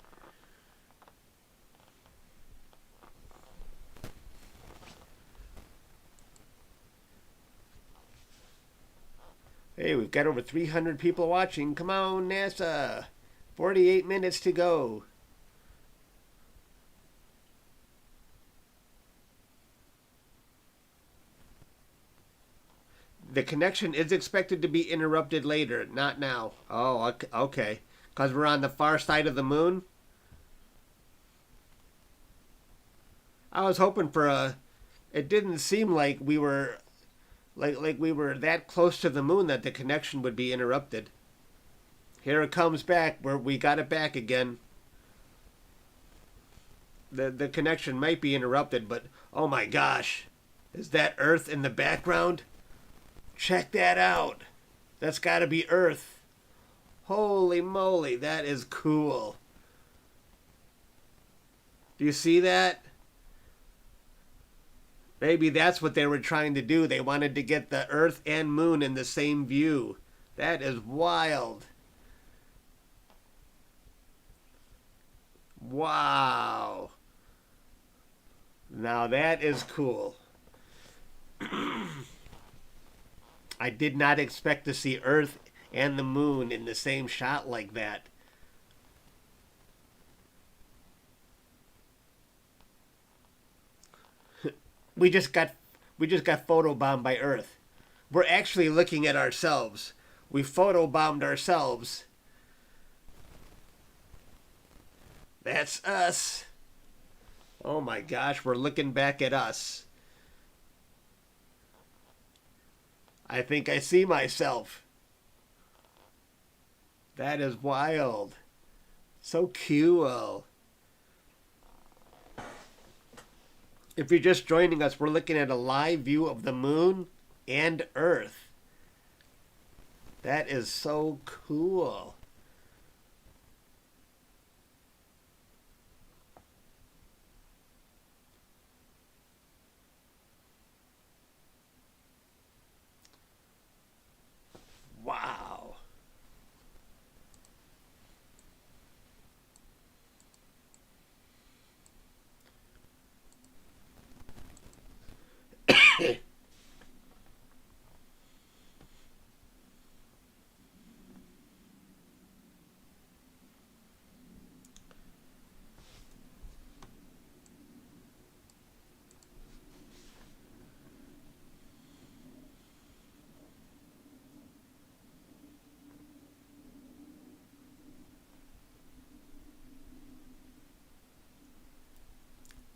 Hey, we've got over 300 people watching. Come on, NASA. 48 minutes to go. The connection is expected to be interrupted later, not now. Oh, okay. Because we're on the far side of the moon? I was hoping for a... It didn't seem like we were... Like we were that close to the moon that the connection would be interrupted. Here it comes back. We got it back again. The connection might be interrupted, but oh my gosh. Is that Earth in the background? Check that out. That's got to be Earth. Holy moly, that is cool. Do you see that? Maybe that's what they were trying to do. They wanted to get the Earth and Moon in the same view. That is wild. Wow. Now that is cool. I did not expect to see Earth and the Moon in the same shot like that. We just got photobombed by Earth. We're actually looking at ourselves. We photobombed ourselves. That's us. Oh my gosh, we're looking back at us. I think I see myself. That is wild. So cool. If you're just joining us, we're looking at a live view of the moon and Earth. That is so cool. Wow.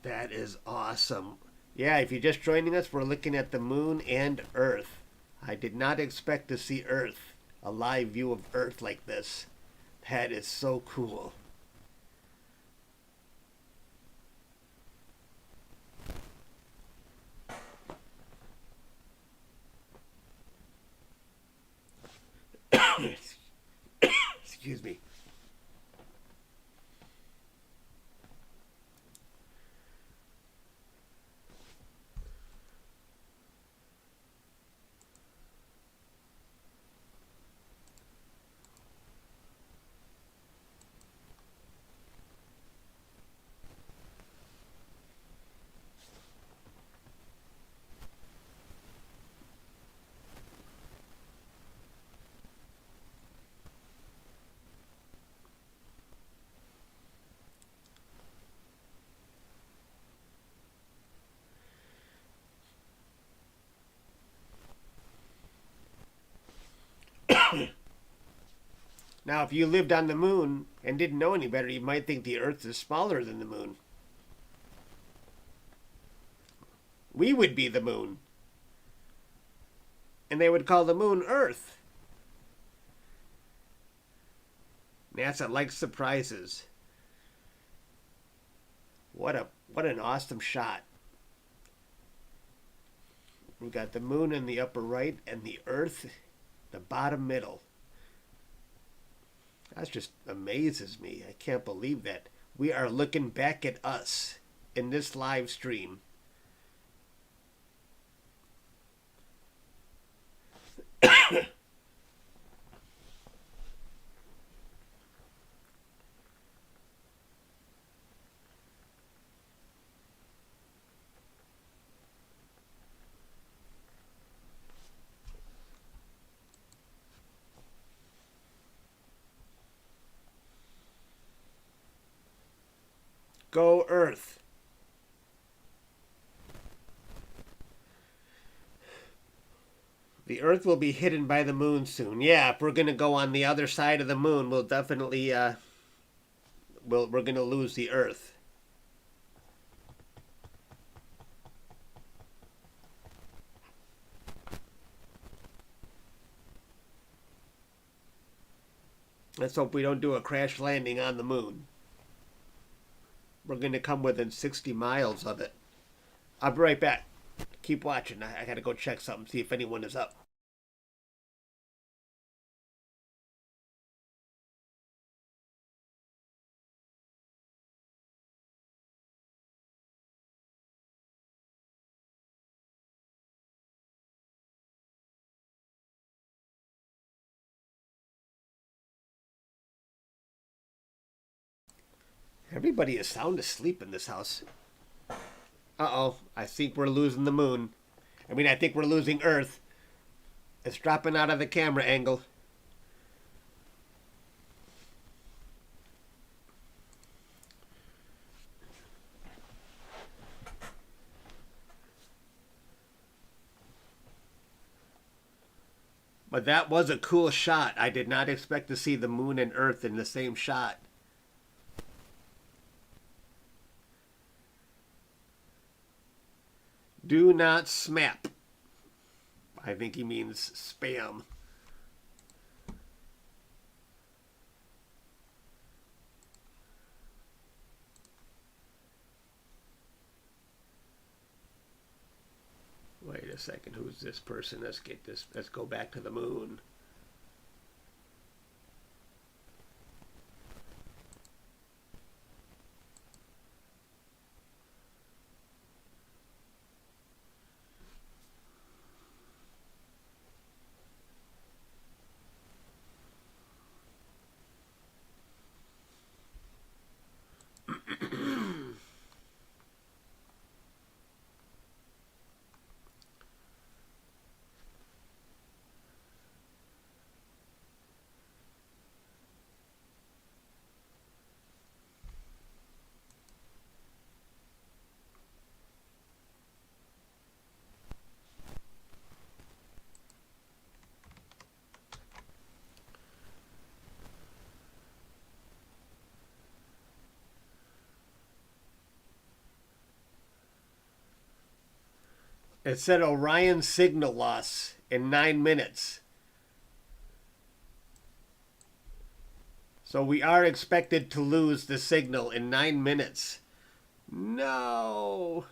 That is awesome. Yeah, if you're just joining us, we're looking at the moon and Earth. I did not expect to see Earth, a live view of Earth like this. That is so cool. Excuse me. Now, if you lived on the moon and didn't know any better, you might think the Earth is smaller than the moon. We would be the moon. And they would call the moon Earth. NASA likes surprises. What an awesome shot. We got the moon in the upper right and the Earth the bottom middle. That just amazes me. I can't believe that. We are looking back at us in this live stream. Go Earth. The Earth will be hidden by the moon soon. Yeah, if we're going to go on the other side of the moon, we'll definitely we're going to lose the Earth. Let's hope we don't do a crash landing on the moon. we're going to come within 60 miles of it. I'll be right back. Keep watching. I got to go check something, see if anyone is up. Everybody is sound asleep in this house. Uh-oh. I think we're losing the moon. I think we're losing Earth. It's dropping out of the camera angle. But that was a cool shot. I did not expect to see the moon and Earth in the same shot. Do not smap. I think he means spam. Wait a second, who's this person? Let's get this. Let's go back to the moon. It said Orion signal loss in 9 minutes. So we are expected to lose the signal in 9 minutes. No.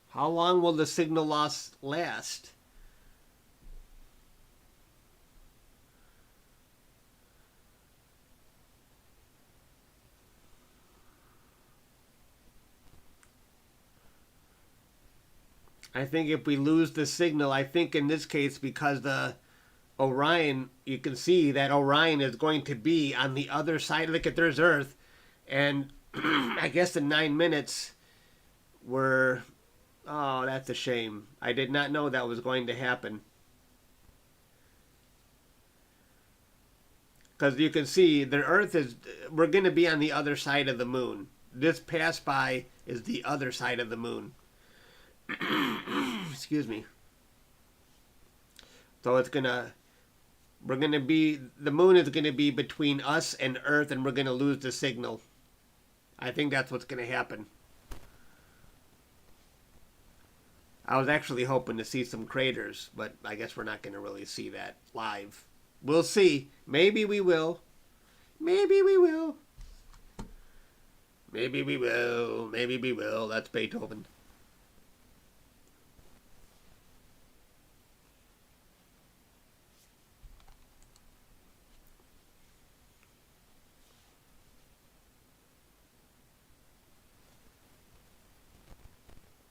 How long will the signal loss last? I think if we lose the signal, I think in this case, because the Orion, you can see that Orion is going to be on the other side. Look at, there's Earth. And I guess in 9 minutes, we're... Oh, that's a shame. I did not know that was going to happen. Because you can see the Earth is... We're going to be on the other side of the moon. This pass by is the other side of the moon. Excuse me. So it's gonna... We're gonna be... The moon is gonna be between us and Earth, and we're gonna lose the signal. I think that's what's gonna happen. I was actually hoping to see some craters, but I guess we're not gonna really see that live. We'll see. Maybe we will. Maybe we will. Maybe we will. Maybe we will. That's Beethoven.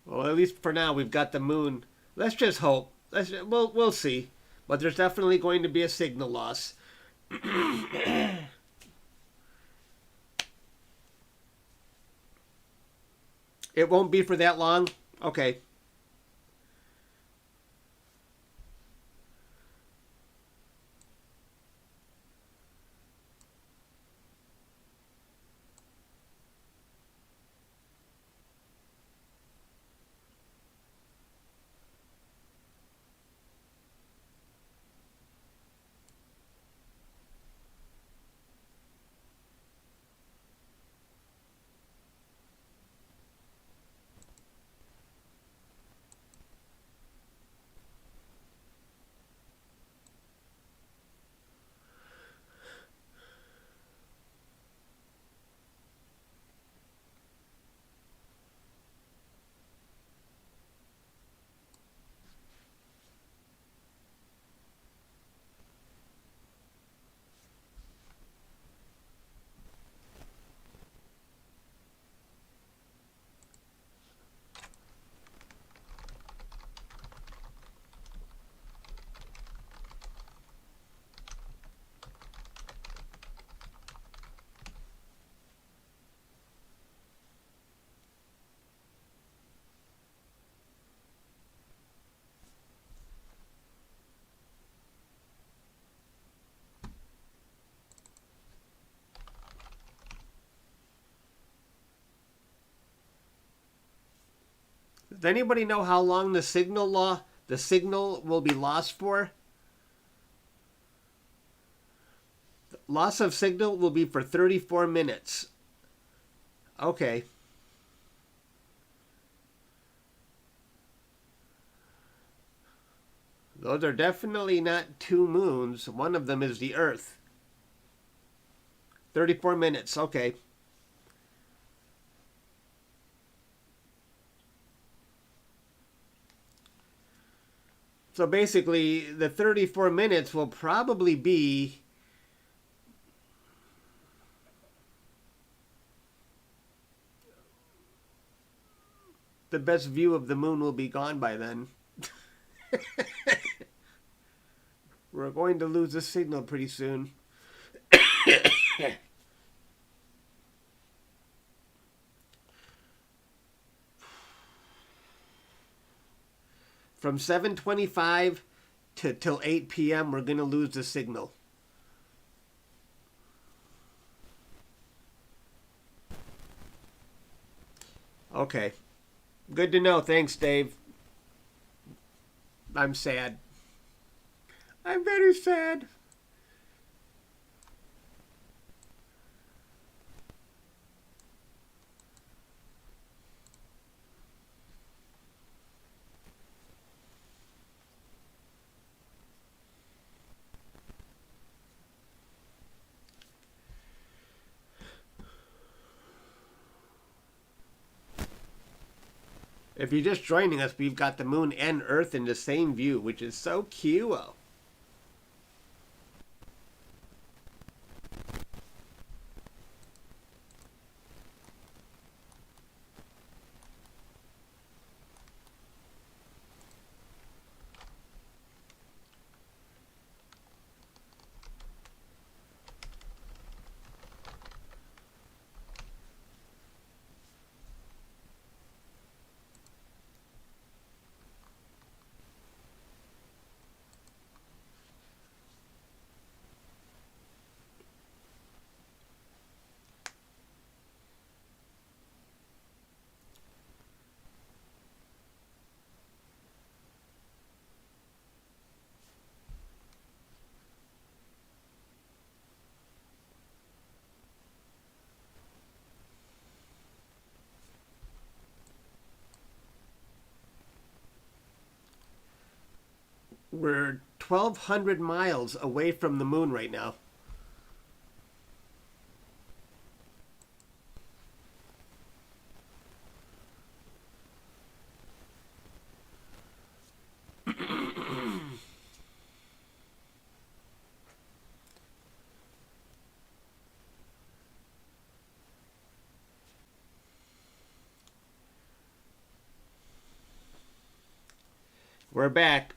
Well, at least for now, we've got the moon. Let's just hope. We'll see. But there's definitely going to be a signal loss. It won't be for that long? Okay. Does anybody know how long the signal will be lost for? Loss of signal will be for 34 minutes. Okay. Those are definitely not two moons. One of them is the Earth. 34 minutes, okay. So basically, the 34 minutes will probably be the best view of the moon will be gone by then. We're going to lose the signal pretty soon. From 7:25 till 8 p.m., we're going to lose the signal. Okay. Good to know. Thanks, Dave. I'm sad. I'm very sad. If you're just joining us, we've got the moon and Earth in the same view, which is so cute. We're 1,200 miles away from the moon right now. We're back.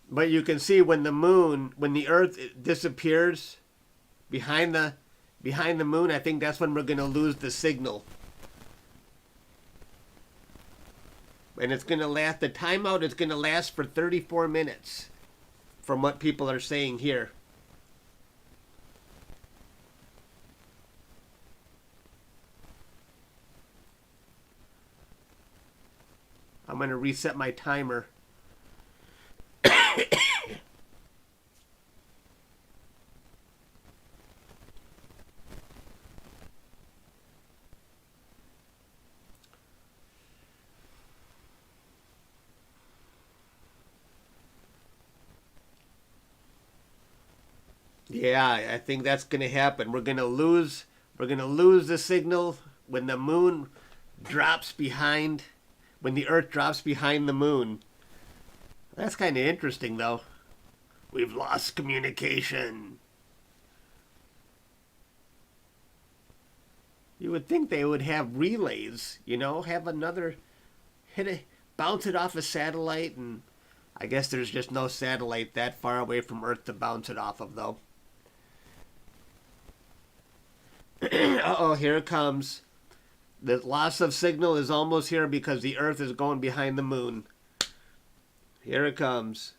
But you can see when the Earth disappears behind the moon, I think that's when we're going to lose the signal. And it's going to last, the timeout is going to last for 34 minutes from what people are saying here. I'm going to reset my timer. Yeah, I think that's going to happen. We're going to lose the signal when the moon drops behind, when the Earth drops behind the moon. That's kind of interesting, though. We've lost communication. You would think they would have relays, have another bounce it off a satellite, and I guess there's just no satellite that far away from Earth to bounce it off of, though. Uh-oh, here it comes. The loss of signal is almost here because the Earth is going behind the moon. Here it comes.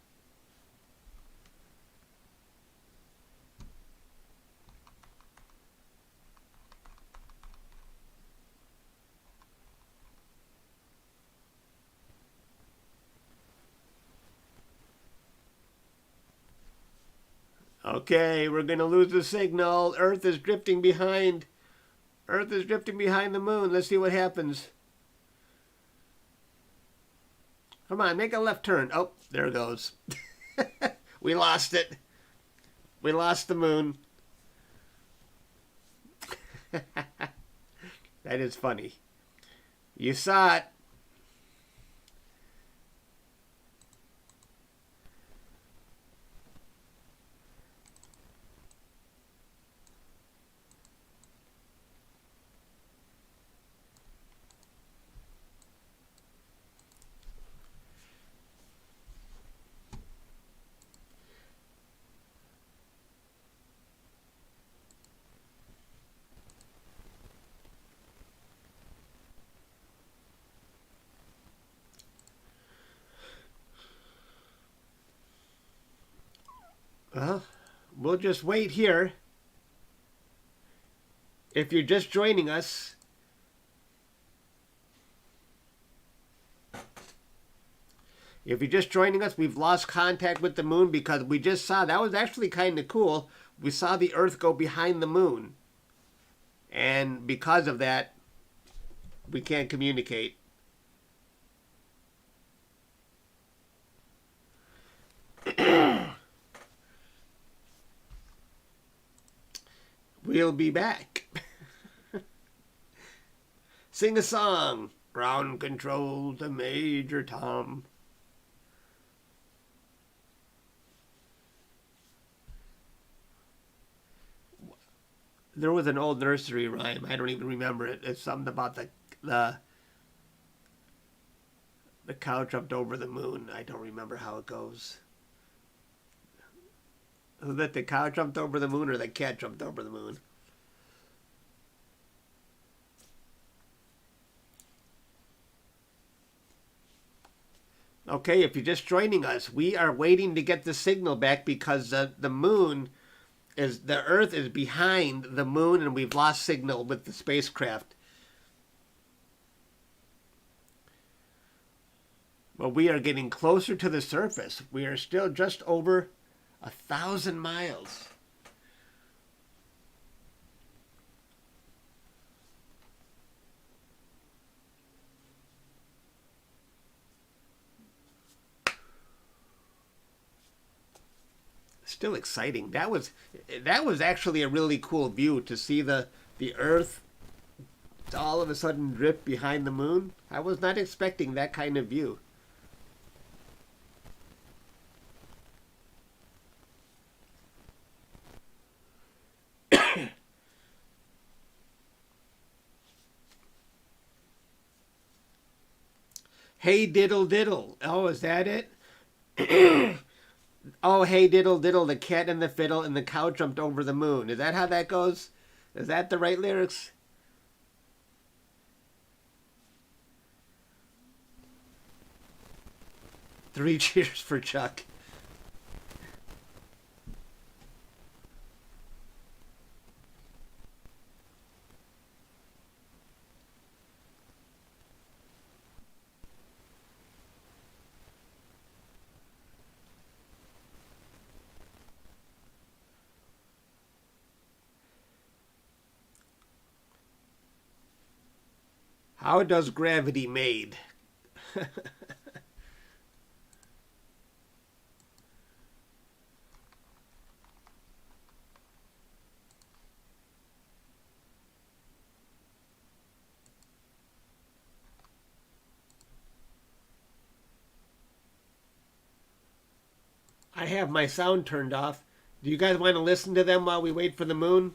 Okay, we're going to lose the signal. Earth is drifting behind. Earth is drifting behind the moon. Let's see what happens. Come on, make a left turn. Oh, there it goes. We lost it. We lost the moon. That is funny. You saw it. Well, we'll just wait here. If you're just joining us, we've lost contact with the moon because we just saw, that was actually kind of cool. We saw the Earth go behind the moon. And because of that, we can't communicate. We'll be back. Sing a song. Ground control to Major Tom. There was an old nursery rhyme. I don't even remember it. It's something about the cow jumped over the moon. I don't remember how it goes. That the cow jumped over the moon or the cat jumped over the moon? Okay, if you're just joining us, we are waiting to get the signal back because the moon is, the Earth is behind the moon and we've lost signal with the spacecraft. But we are getting closer to the surface. We are still just over 1,000 miles. Still exciting. That was actually a really cool view to see the Earth all of a sudden drift behind the moon. I was not expecting that kind of view. Hey diddle diddle. Oh, is that it? Oh, hey diddle diddle, the cat and the fiddle and the cow jumped over the moon. Is that how that goes? Is that the right lyrics? Three cheers for Chuck. How does gravity made? I have my sound turned off. Do you guys want to listen to them while we wait for the moon?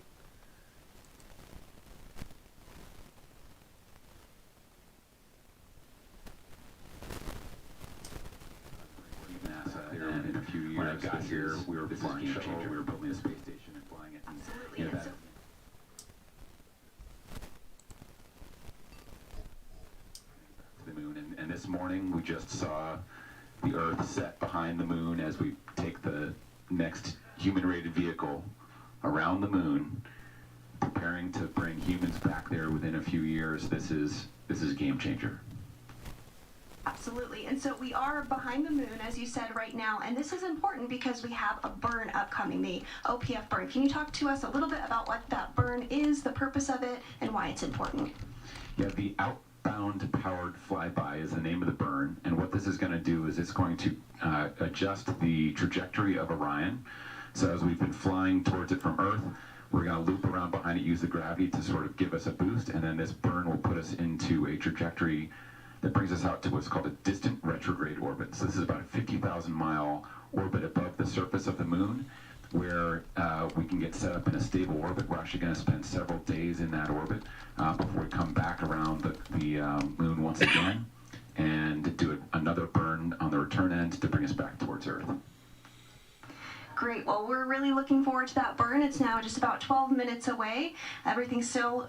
When I got here, we were flying a shuttle, we were building a space station and flying it. And, you know, that, to the moon. And this morning, we just saw the Earth set behind the moon as we take the next human-rated vehicle around the moon, preparing to bring humans back there within a few years. This is a game changer. Absolutely. And so we are behind the moon, as you said, right now. And this is important because we have a burn upcoming, the OPF burn. Can you talk to us a little bit about what that burn is, the purpose of it, and why it's important? Yeah, the outbound powered flyby is the name of the burn. And what this is going to do is it's going to adjust the trajectory of Orion. So as we've been flying towards it from Earth, we're going to loop around behind it, use the gravity to sort of give us a boost. And then this burn will put us into a trajectory that brings us out to what's called a distant retrograde orbit. So this is about a 50,000-mile orbit above the surface of the moon, where we can get set up in a stable orbit. We're actually going to spend several days in that orbit before we come back around the moon once again and do another burn on the return end to bring us back towards Earth. Great. Well, we're really looking forward to that burn. It's now just about 12 minutes away. Everything's still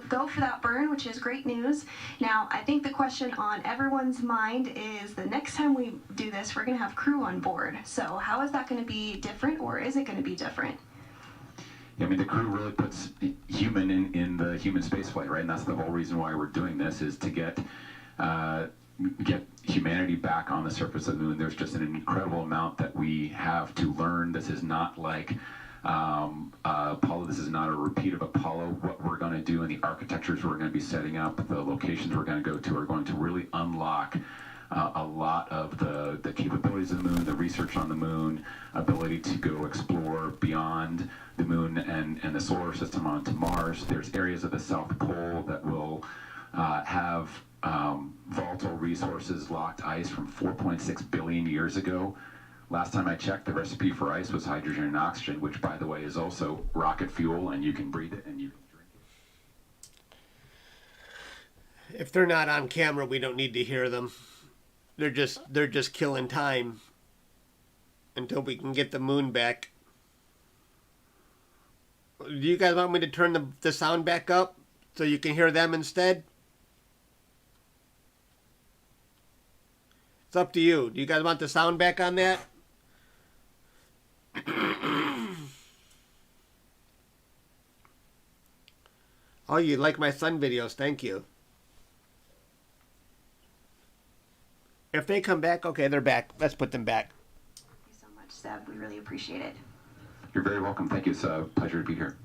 go for that burn, which is great news. Now, I think the question on everyone's mind is the next time we do this, we're going to have crew on board. So how is that going to be different, or is it going to be different? Yeah, I mean, the crew really puts human in the human spaceflight, right? And that's the whole reason why we're doing this, is to get humanity back on the surface of the moon. There's just an incredible amount that we have to learn. This is not like Apollo. This is not a repeat of Apollo. What we're going to do and the architectures we're going to be setting up, the locations we're going to go to, are going to really unlock a lot of the capabilities of the moon, the research on the moon, ability to go explore beyond the moon and the solar system onto Mars. There's areas of the South Pole that will have volatile resources, locked ice from 4.6 billion years ago. Last time I checked, the recipe for ice was hydrogen and oxygen, which, by the way, is also rocket fuel, and you can breathe it and you can drink it. If they're not on camera, we don't need to hear them. They're just killing time until we can get the moon back. Do you guys want me to turn the sound back up so you can hear them instead? It's up to you. Do you guys want the sound back on that? Oh, you like my sun videos. Thank you. If they come back, okay, they're back. Let's put them back. Thank you so much, Seb. We really appreciate it. You're very welcome. Thank you. It's a pleasure to be here.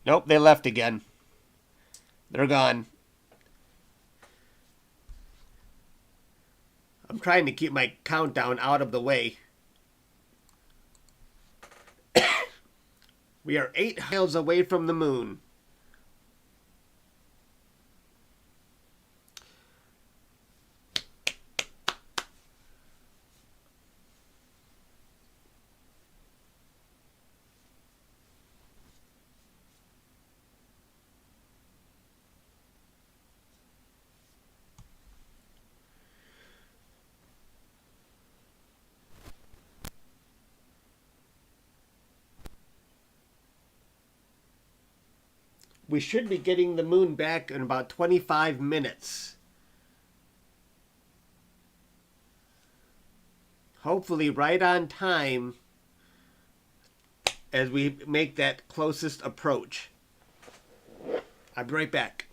Nope, they left again. They're gone. I'm trying to keep my countdown out of the way. We are 8 miles away from the moon. We should be getting the moon back in about 25 minutes. Hopefully right on time as we make that closest approach. I'll be right back.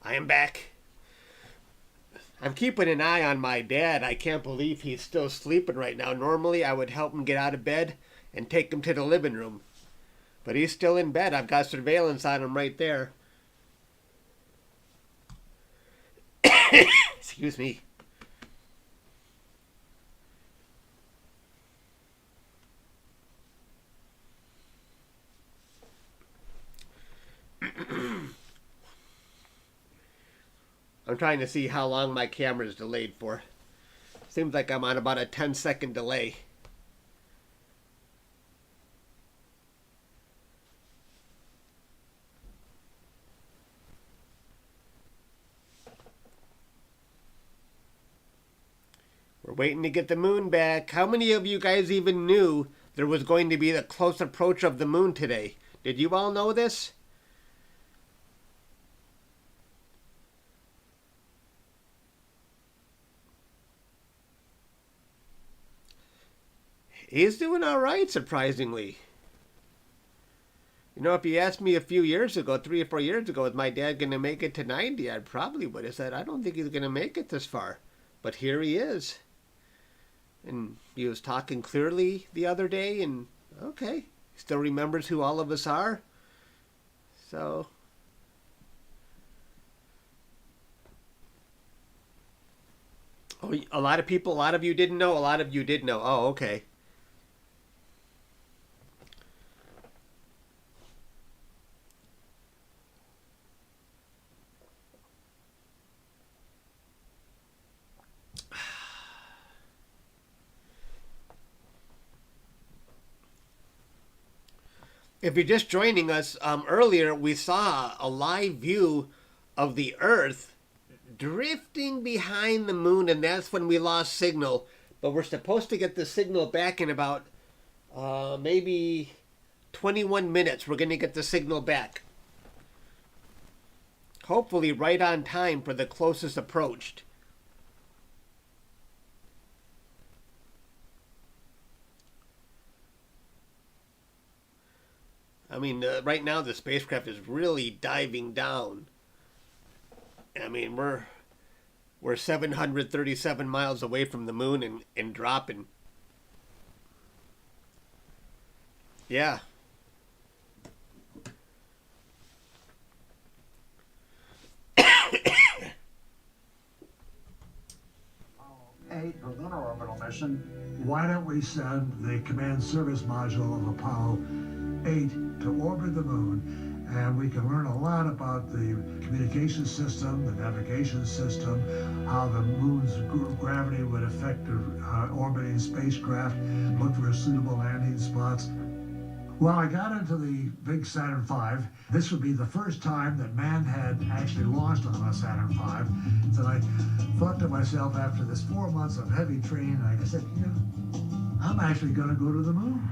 I am back. I'm keeping an eye on my dad. I can't believe he's still sleeping right now. Normally, I would help him get out of bed and take him to the living room. But he's still in bed. I've got surveillance on him right there. Excuse Excuse me. I'm trying to see how long my camera is delayed for. Seems like I'm on about a 10-second delay. We're waiting to get the moon back. How many of you guys even knew there was going to be the close approach of the moon today? Did you all know this? He's doing all right, surprisingly. You know, if you asked me a few years ago, 3 or 4 years ago, is my dad going to make it to 90? I probably would have said, I don't think he's going to make it this far. But here he is. And he was talking clearly the other day, and okay, still remembers who all of us are. So, oh, a lot of you didn't know, a lot of you did know. Oh, okay. If you're just joining us, earlier we saw a live view of the Earth drifting behind the moon, and that's when we lost signal. But we're supposed to get the signal back in about maybe 21 minutes. We're going to get the signal back. Hopefully right on time for the closest approach. I mean, right now the spacecraft is really diving down. I mean, we're 737 miles away from the moon and dropping. Yeah. The lunar orbital mission. Why don't we send the command service module of Apollo 8 to orbit the moon, and we can learn a lot about the communication system, the navigation system, how the moon's gravity would affect the orbiting spacecraft, look for suitable landing spots. Well, I got into the big Saturn V. This would be the first time that man had actually launched on a Saturn V. So I thought to myself, after this 4 months of heavy training, I said, you know, I'm actually going to go to the moon.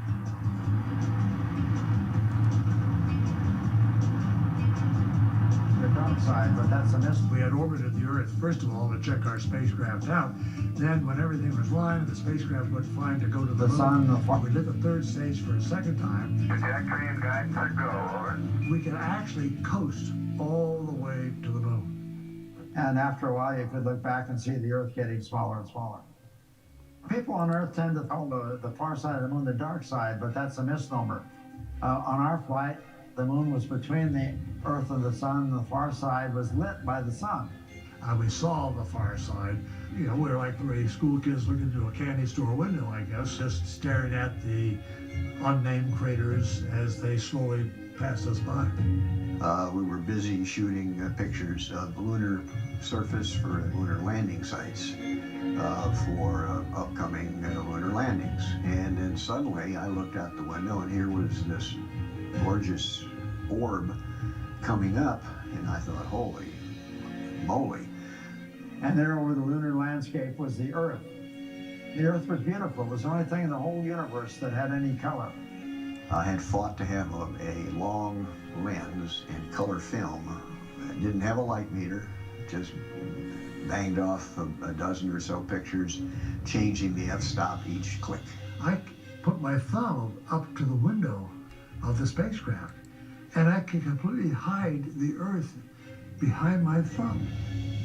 The dark side, but that's a miss. We had orbited the Earth, first of all, to check our spacecraft out. Then, when everything was fine, the spacecraft looked fine to go to the moon. Sun. We did the third stage for a second time. Trajectory and guidance are go, over. We could actually coast all the way to the moon. And after a while, you could look back and see the Earth getting smaller and smaller. People on Earth tend to call the far side of the moon the dark side, but that's a misnomer. On our flight, the moon was between the Earth and the sun, and the far side was lit by the sun. We saw the far side. You know, we were like three school kids looking through a candy store window, I guess, just staring at the unnamed craters as they slowly passed us by. We were busy shooting pictures of the lunar surface for lunar landing sites for upcoming lunar landings. And then suddenly I looked out the window and here was this gorgeous orb coming up, and I thought, holy moly. And there over the lunar landscape was the Earth. The Earth was beautiful. It was the only thing in the whole universe that had any color. I had fought to have a long lens and color film. I didn't have a light meter, just banged off a dozen or so pictures, changing the f-stop each click. I put my thumb up to the window of the spacecraft, and I could completely hide the Earth behind my thumb.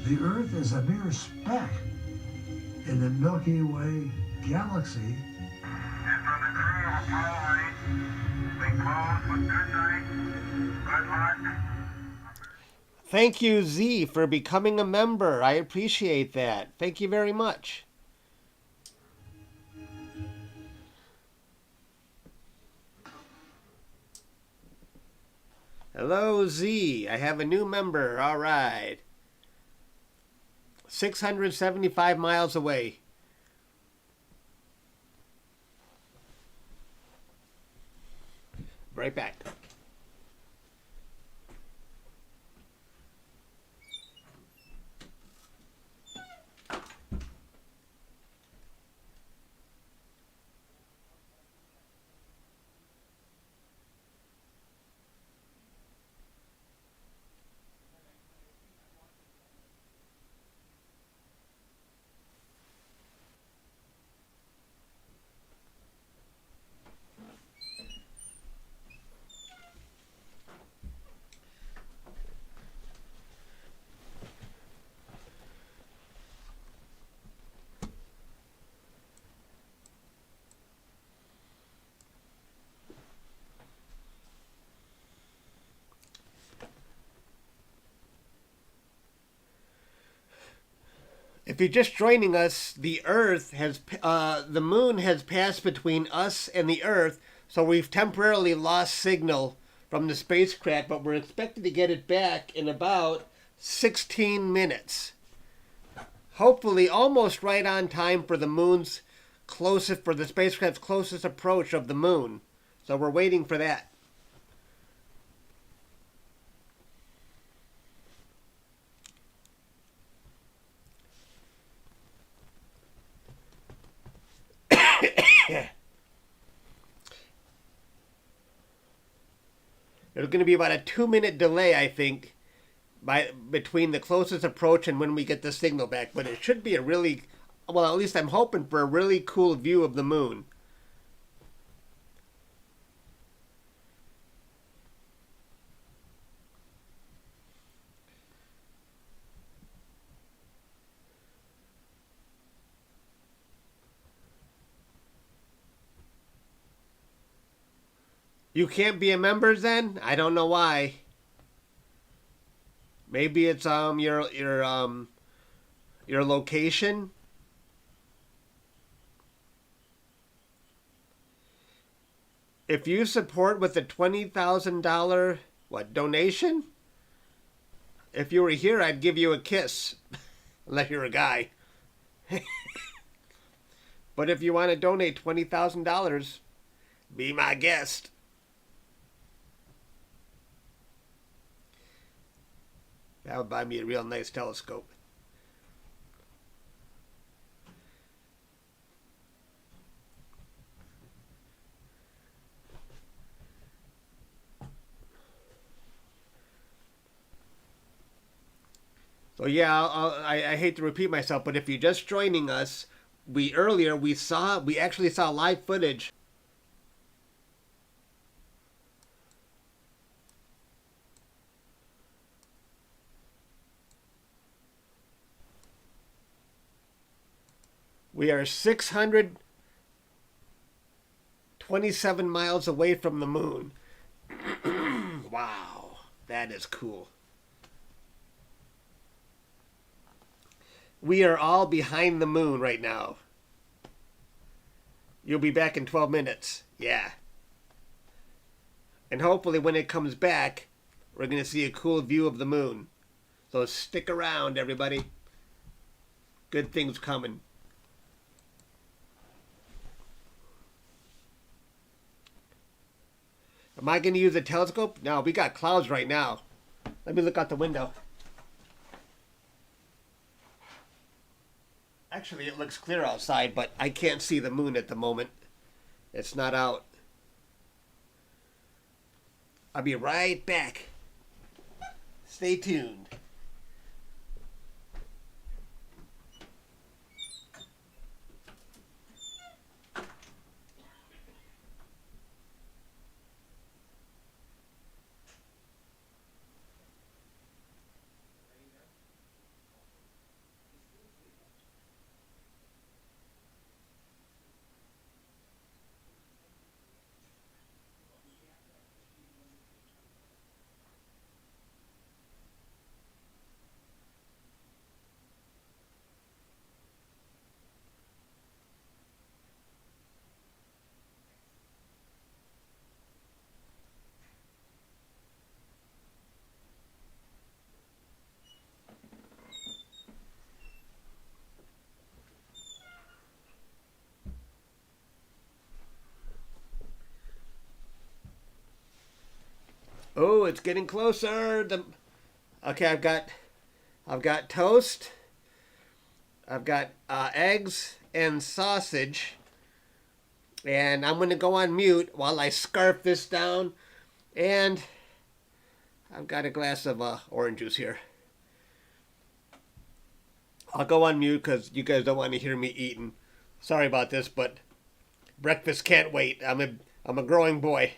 The Earth is a mere speck in the Milky Way galaxy. And from the crew of Apollo 8, we close with good night, good luck. Thank you, Z, for becoming a member. I appreciate that. Thank you very much. Hello, Z. I have a new member. All right. 675 miles away. Right back. If you're just joining us, the moon has passed between us and the Earth, so we've temporarily lost signal from the spacecraft, but we're expected to get it back in about 16 minutes. Hopefully, almost right on time for the spacecraft's closest approach of the moon. So we're waiting for that. There's going to be about a 2-minute delay, I think, between the closest approach and when we get the signal back. But it should be at least I'm hoping for a really cool view of the moon. You can't be a member then? I don't know why. Maybe it's your location. If you support with a $20,000 donation, if you were here, I'd give you a kiss, unless you're a guy. But if you want to donate $20,000, be my guest. That would buy me a real nice telescope. So yeah, I hate to repeat myself, but if you're just joining us, we actually saw live footage. We are 627 miles away from the moon. Wow, that is cool. We are all behind the moon right now. You'll be back in 12 minutes. Yeah. And hopefully when it comes back, we're going to see a cool view of the moon. So stick around, everybody. Good things coming. Am I going to use a telescope? No, we got clouds right now. Let me look out the window. Actually, it looks clear outside, but I can't see the moon at the moment. It's not out. I'll be right back. Stay tuned. Oh, it's getting closer. Okay, I've got toast. I've got eggs and sausage. And I'm going to go on mute while I scarf this down. And I've got a glass of orange juice here. I'll go on mute because you guys don't want to hear me eating. Sorry about this, but breakfast can't wait. I'm a growing boy.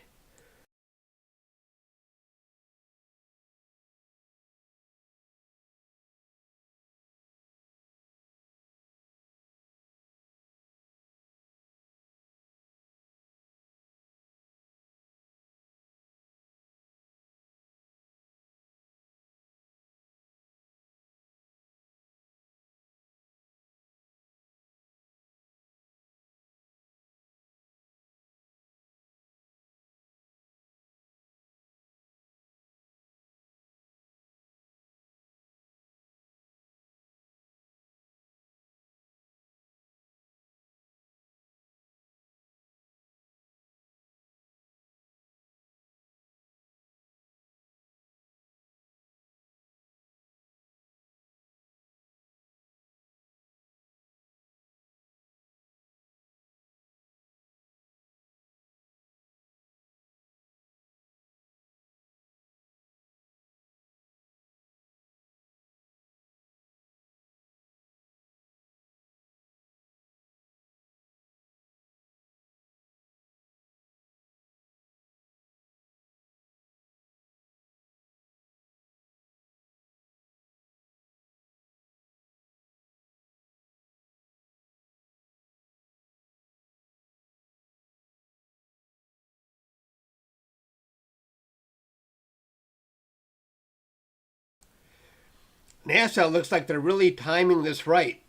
NASA looks like they're really timing this right.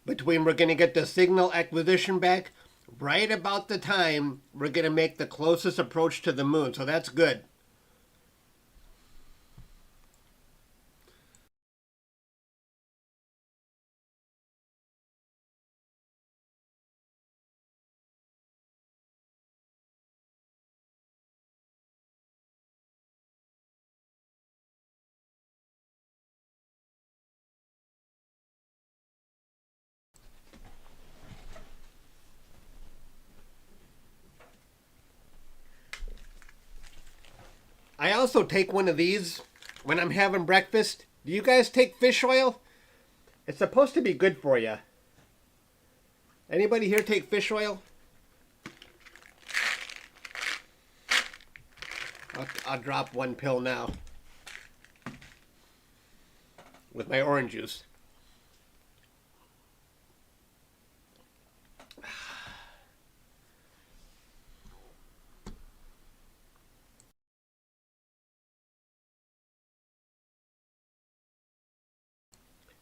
Between we're going to get the signal acquisition back right about the time we're going to make the closest approach to the moon. So that's good. I also take one of these when I'm having breakfast. Do you guys take fish oil? It's supposed to be good for you. Anybody here take fish oil? I'll drop one pill now with my orange juice.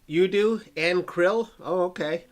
You do? And krill? Oh, okay.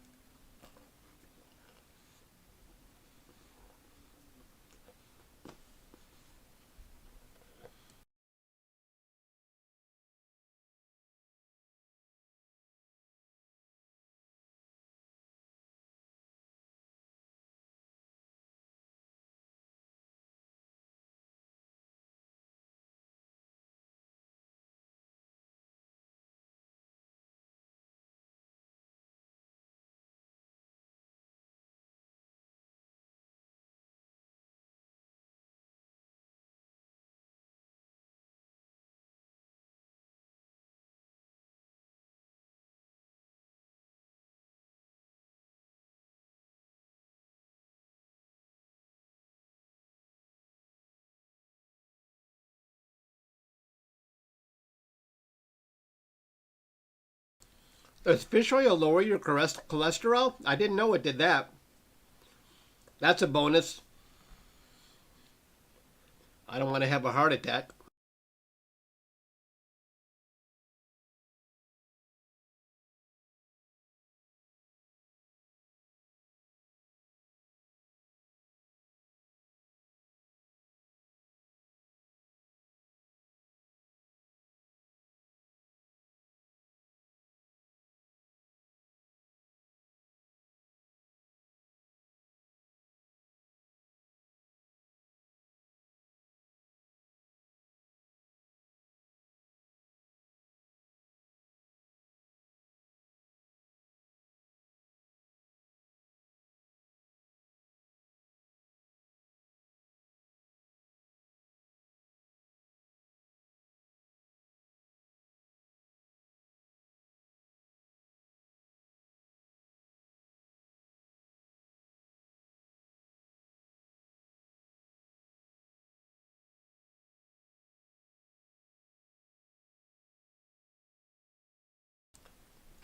Does fish oil lower your cholesterol? I didn't know it did that. That's a bonus. I don't want to have a heart attack.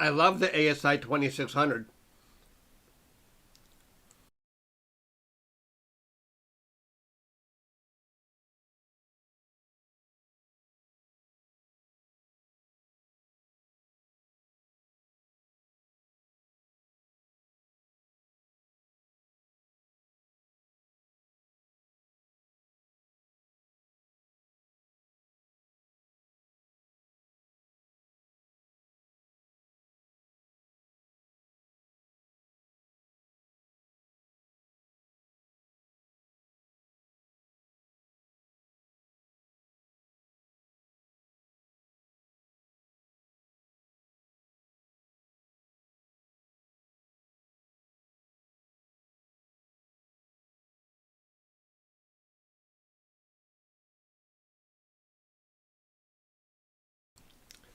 I love the ASI 2600.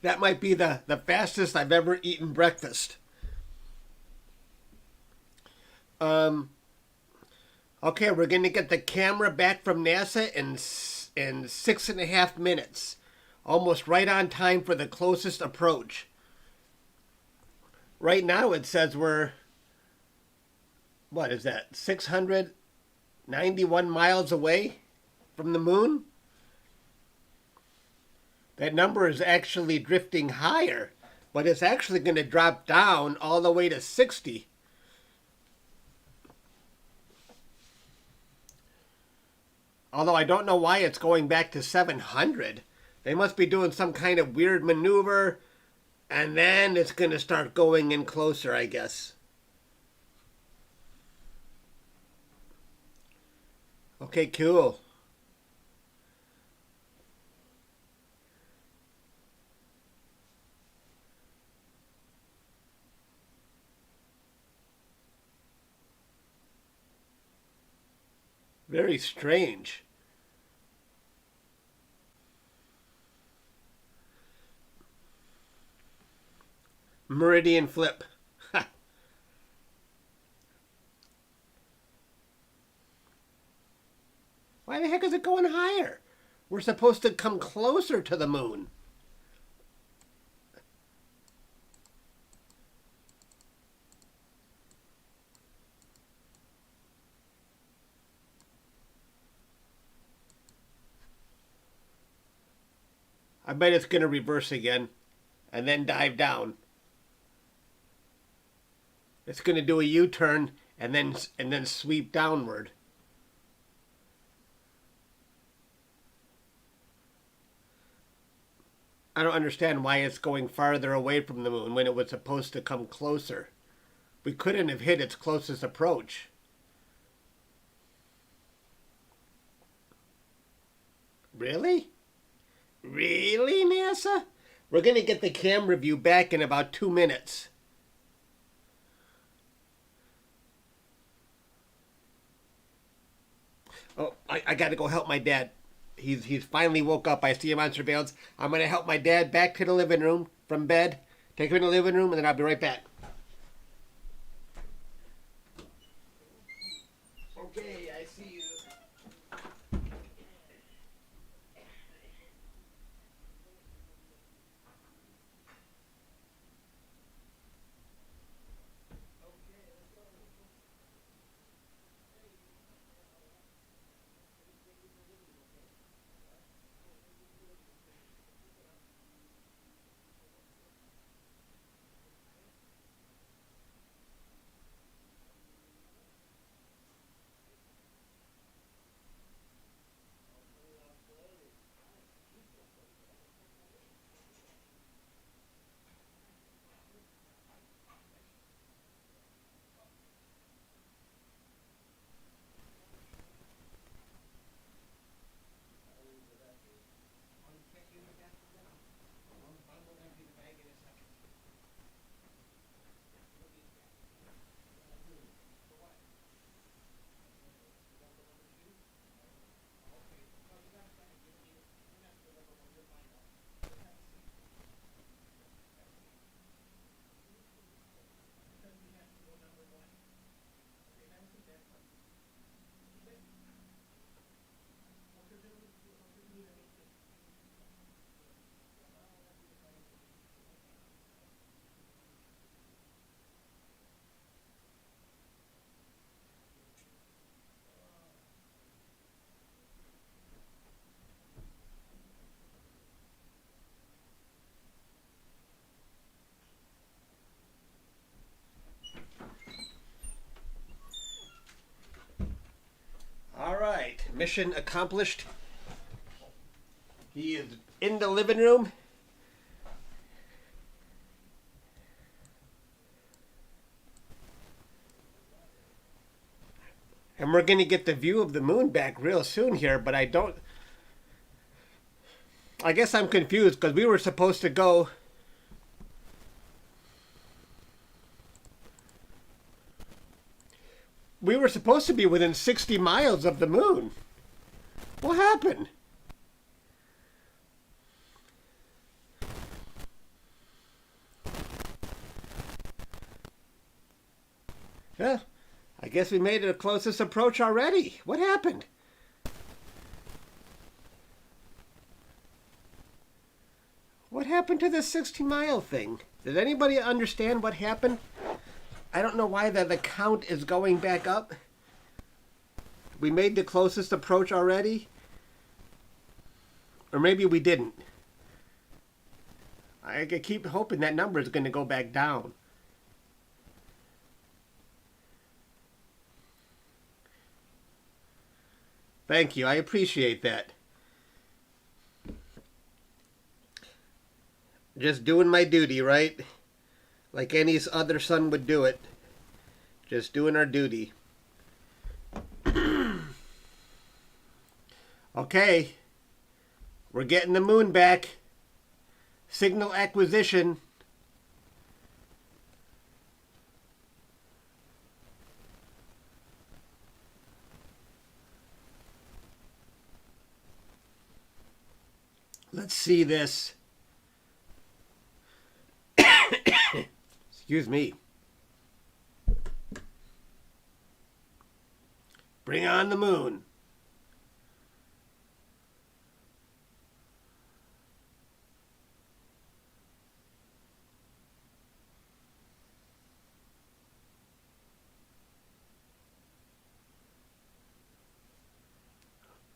That might be the fastest I've ever eaten breakfast. Um, okay, we're going to get the camera back from NASA in 6.5 minutes. Almost right on time for the closest approach. Right now it says we're, what is that, 691 miles away from the moon? That number is actually drifting higher, but it's actually going to drop down all the way to 60. Although I don't know why it's going back to 700. They must be doing some kind of weird maneuver, and then it's going to start going in closer, I guess. Okay, cool. Very strange. Meridian flip. Why the heck is it going higher? We're supposed to come closer to the moon. I bet it's going to reverse again and then dive down. It's going to do a U-turn and then sweep downward. I don't understand why it's going farther away from the moon when it was supposed to come closer. We couldn't have hit its closest approach. Really? Really, NASA? We're going to get the camera view back in about 2 minutes. Oh, I got to go help my dad. He's finally woke up. I see him on surveillance. I'm going to help my dad back to the living room from bed. Take him in the living room, and then I'll be right back. Okay, I see you. mission accomplished. He is in the living room. And we're going to get the view of the moon back real soon here, but I guess I'm confused because we were supposed to go... We were supposed to be within 60 miles of the moon. What happened? Yeah, I guess we made it a closest approach already. What happened? What happened to the 60-mile thing? Did anybody understand what happened? I don't know why the count is going back up. We made the closest approach already. Or maybe we didn't. I keep hoping that number is going to go back down. Thank you. I appreciate that. Just doing my duty, right? Like any other son would do it. Just doing our duty. Okay. We're getting the moon back. Signal acquisition. Let's see this. Excuse me. Bring on the moon.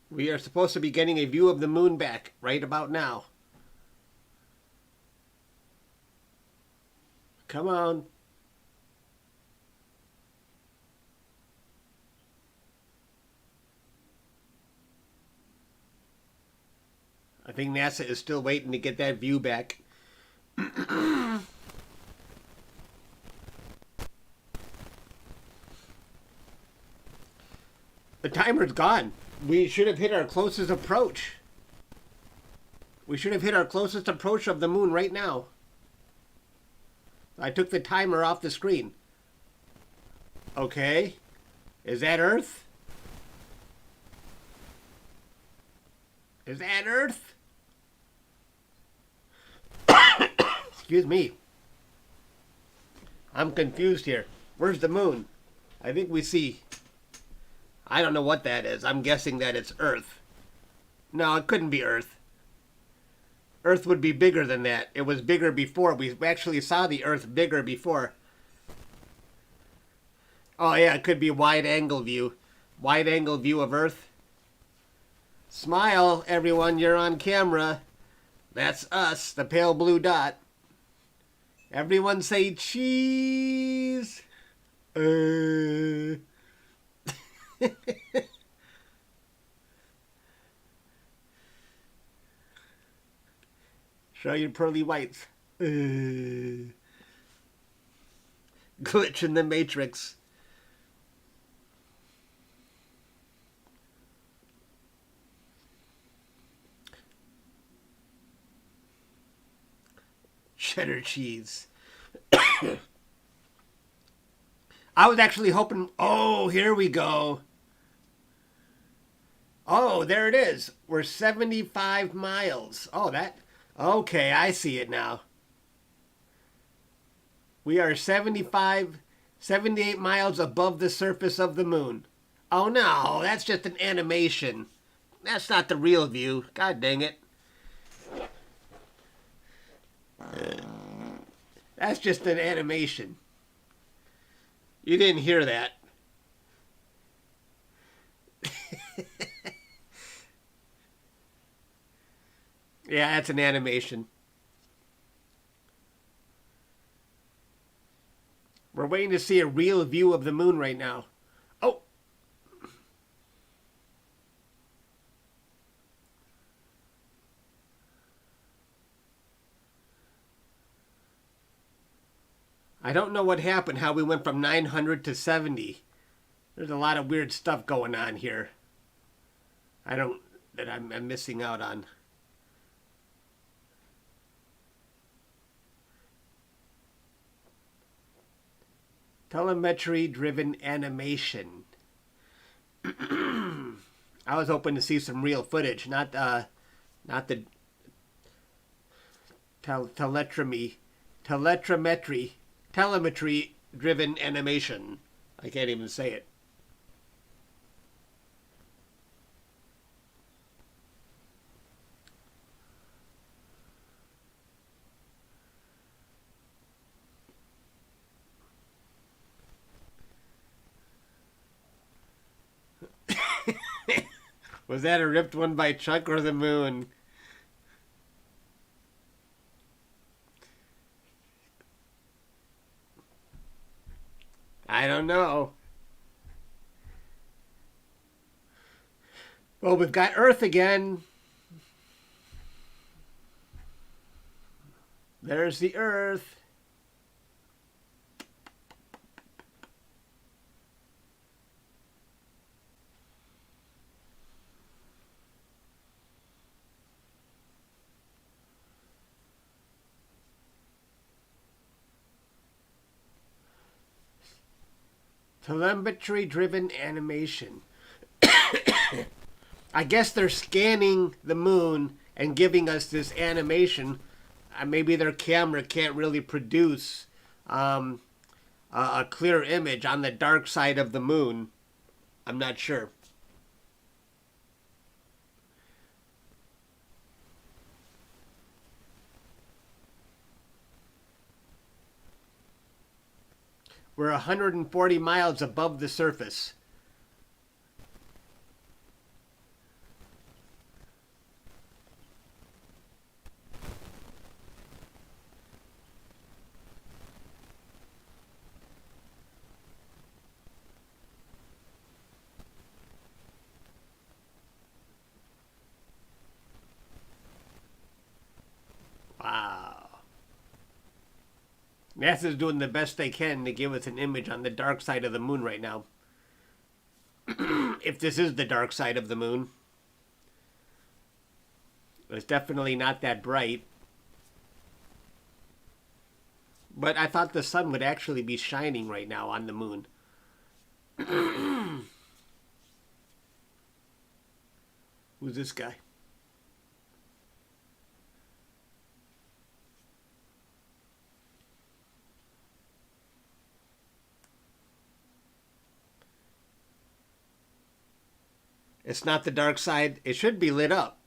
We are supposed to be getting a view of the moon back right about now. Come on. I think NASA is still waiting to get that view back. The timer's gone. We should have hit our closest approach. We should have hit our closest approach of the moon right now. I took the timer off the screen. Okay. Is that Earth? Is that Earth? Excuse me. I'm confused here. Where's the moon? I think we see... I don't know what that is. I'm guessing that it's Earth. No, it couldn't be Earth. Earth would be bigger than that. It was bigger before. We actually saw the Earth bigger before. Oh yeah, it could be wide angle view. Wide angle view of Earth. Smile, everyone, you're on camera. That's us, the pale blue dot. Everyone say cheese. Show your pearly whites. Glitch in the matrix. Cheddar cheese. I was actually hoping... Oh, here we go. Oh, there it is. We're 75 miles. Oh, that... Okay, I see it now. We are 78 miles above the surface of the moon. Oh no, that's just an animation. That's not the real view. God dang it. That's just an animation. You didn't hear that. Yeah, that's an animation. We're waiting to see a real view of the moon right now. Oh! I don't know what happened, how we went from 900 to 70. There's a lot of weird stuff going on here. That I'm missing out on. Telemetry-driven animation. I was hoping to see some real footage, not the telemetry-driven animation. I can't even say it. Was that a ripped one by Chuck or the moon? I don't know. Well, we've got Earth again. There's the Earth. Telemetry-driven animation. I guess they're scanning the moon and giving us this animation. Maybe their camera can't really produce a clear image on the dark side of the moon. I'm not sure. We're 140 miles above the surface. Wow. NASA's doing the best they can to give us an image on the dark side of the moon right now. If this is the dark side of the moon. It's definitely not that bright. But I thought the sun would actually be shining right now on the moon. Who's this guy? It's not the dark side. It should be lit up.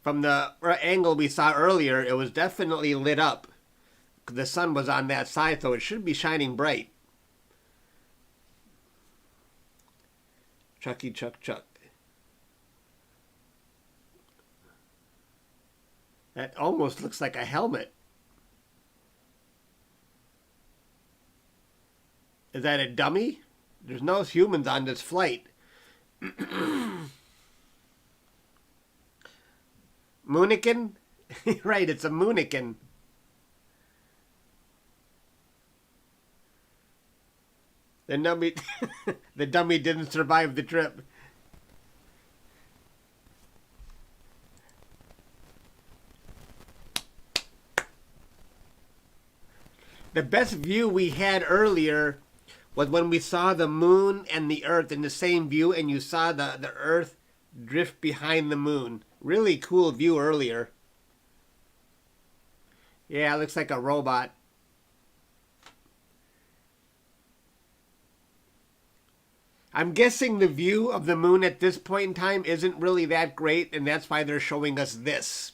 From the angle we saw earlier, it was definitely lit up. The sun was on that side, so it should be shining bright. Chucky Chuck Chuck. That almost looks like a helmet. Is that a dummy? There's no humans on this flight. Moonikin? Right, it's a moonikin. The dummy, the dummy didn't survive the trip. The best view we had earlier was when we saw the moon and the Earth in the same view, and you saw the Earth drift behind the moon. Really cool view earlier. Yeah, it looks like a robot. I'm guessing the view of the moon at this point in time isn't really that great, and that's why they're showing us this.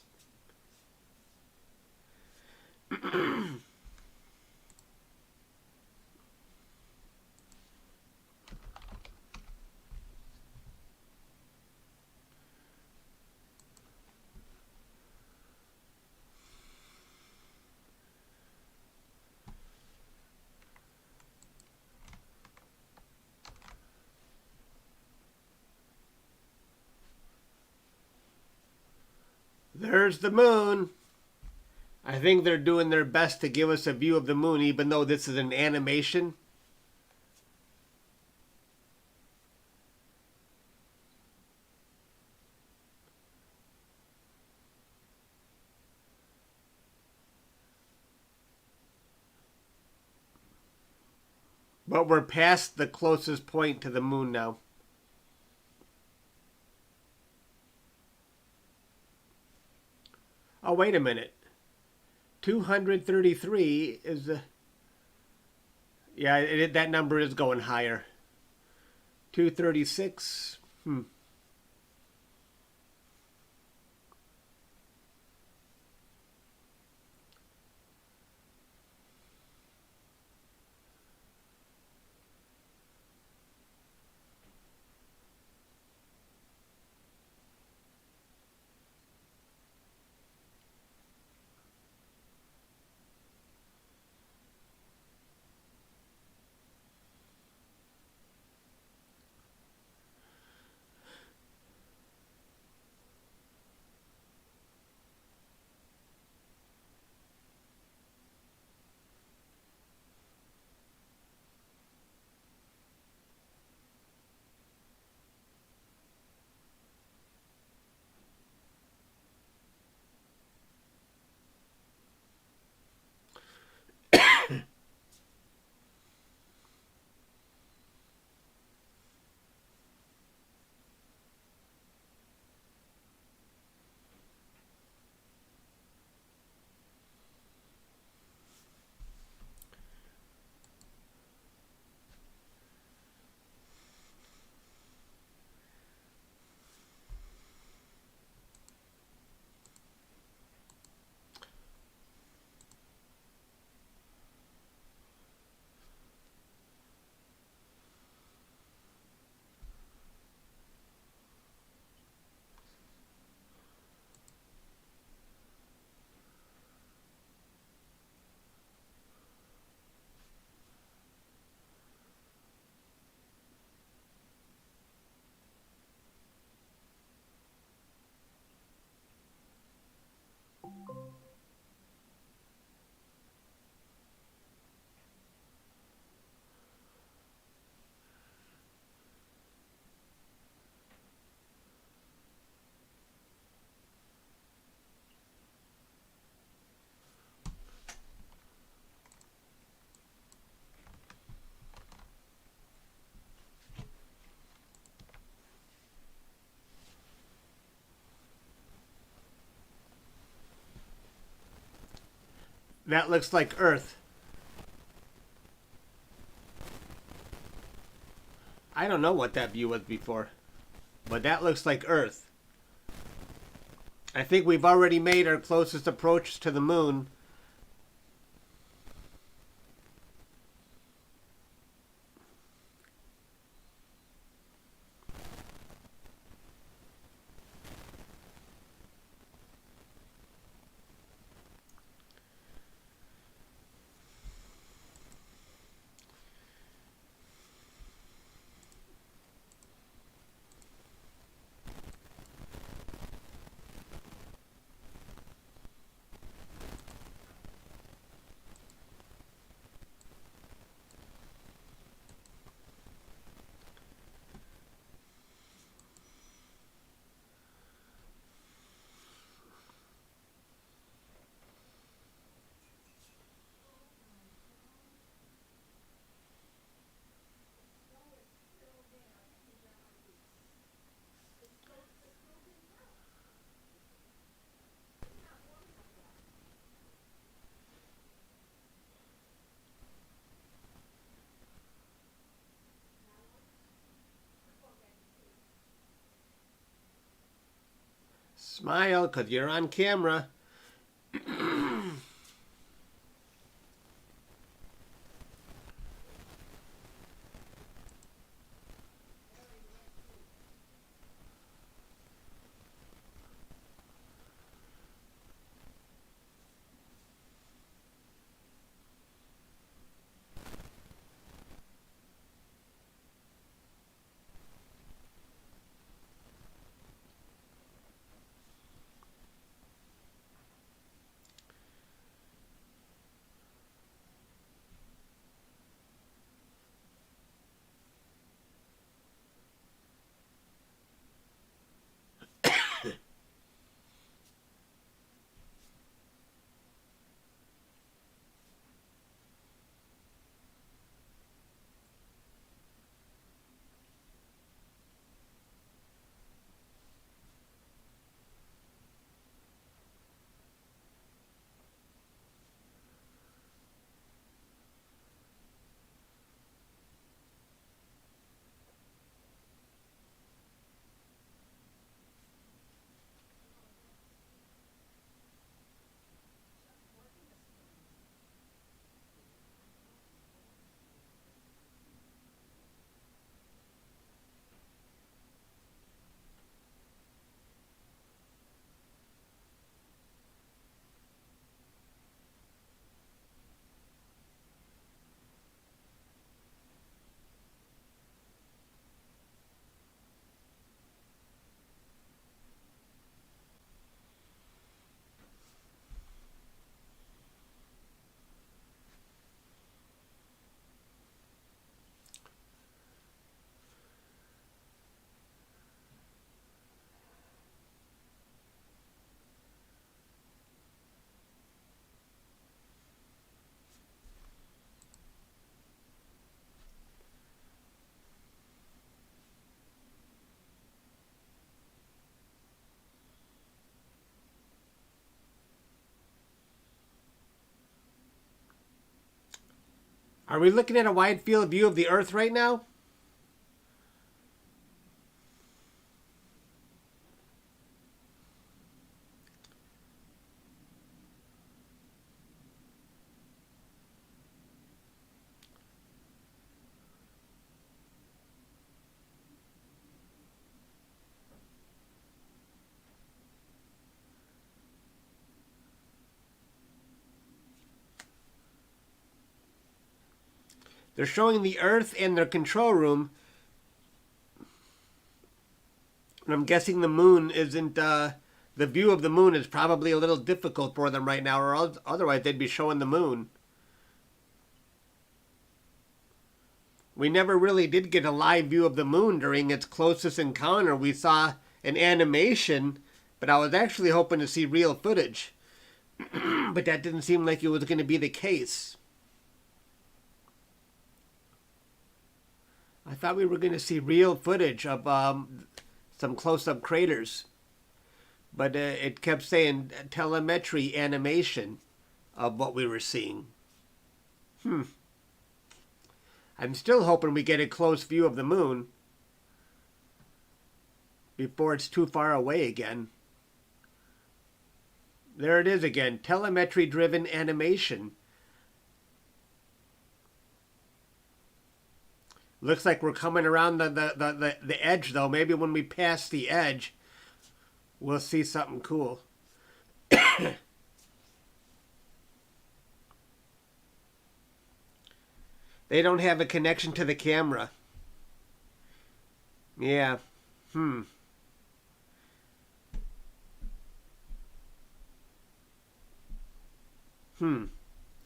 There's the moon. I think they're doing their best to give us a view of the moon, even though this is an animation. But we're past the closest point to the moon now. Oh, wait a minute. 233 is the... Yeah, that number is going higher. 236. That looks like Earth. I don't know what that view was before, but that looks like Earth. I think we've already made our closest approach to the moon. Smile, 'cause you're on camera. Are we looking at a wide field view of the Earth right now? They're showing the Earth and their control room. And I'm guessing the moon isn't, the view of the moon is probably a little difficult for them right now, or otherwise they'd be showing the moon. We never really did get a live view of the moon during its closest encounter. We saw an animation, but I was actually hoping to see real footage. But that didn't seem like it was going to be the case. I thought we were going to see real footage of some close-up craters. But it kept saying telemetry animation of what we were seeing. I'm still hoping we get a close view of the moon before it's too far away again. There it is again, telemetry-driven animation. Looks like we're coming around the edge, though. Maybe when we pass the edge, we'll see something cool. They don't have a connection to the camera. Yeah.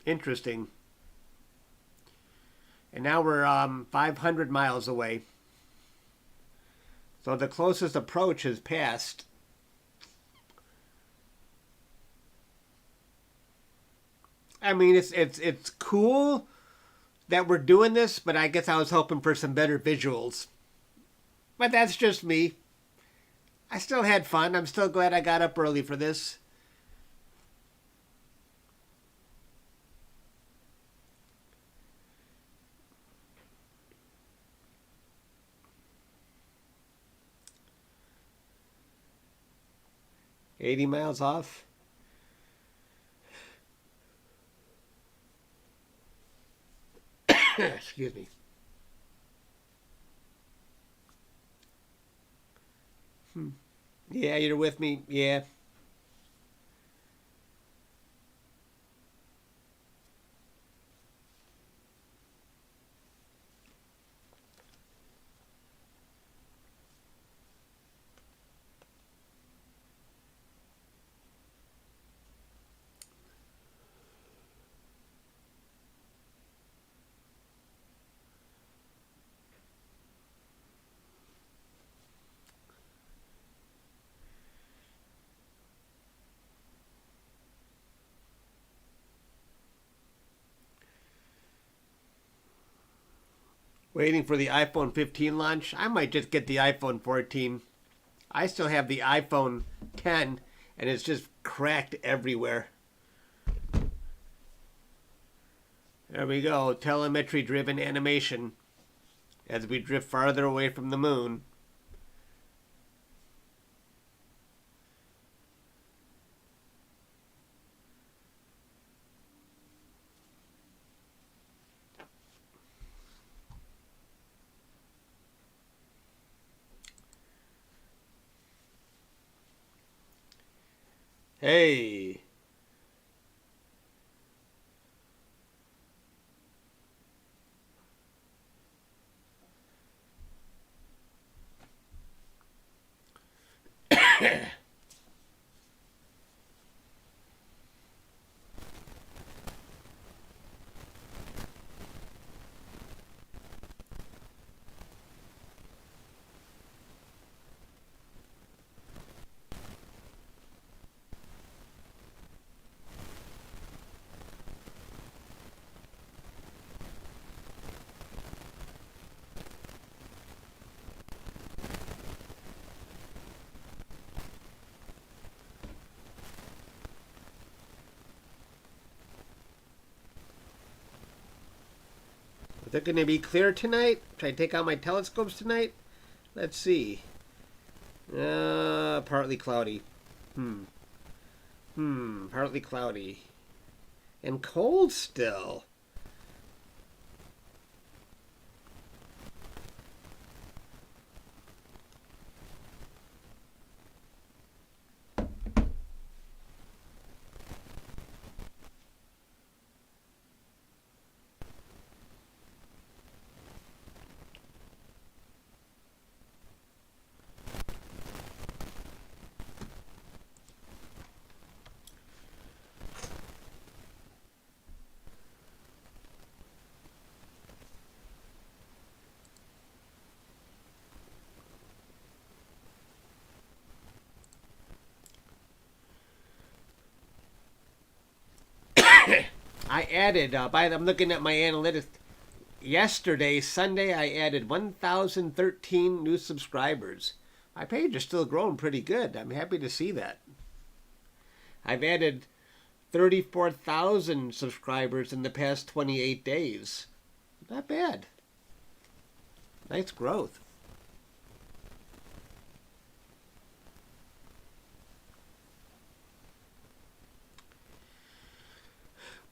Interesting. And now we're 500 miles away. So the closest approach has passed. I mean, it's cool that we're doing this, but I guess I was hoping for some better visuals. But that's just me. I still had fun. I'm still glad I got up early for this. $80 miles off. Excuse me. Yeah, you're with me. Yeah. Waiting for the iPhone 15 launch. I might just get the iPhone 14. I still have the iPhone 10, and it's just cracked everywhere. There we go. Telemetry-driven animation as we drift farther away from the moon. Hey. They're going to be clear tonight? Should I take out my telescopes tonight? Let's see. Partly cloudy. Partly cloudy. And cold still. I added, I'm looking at my analytics. Yesterday, Sunday, I added 1,013 new subscribers. My page is still growing pretty good. I'm happy to see that. I've added 34,000 subscribers in the past 28 days. Not bad. Nice growth.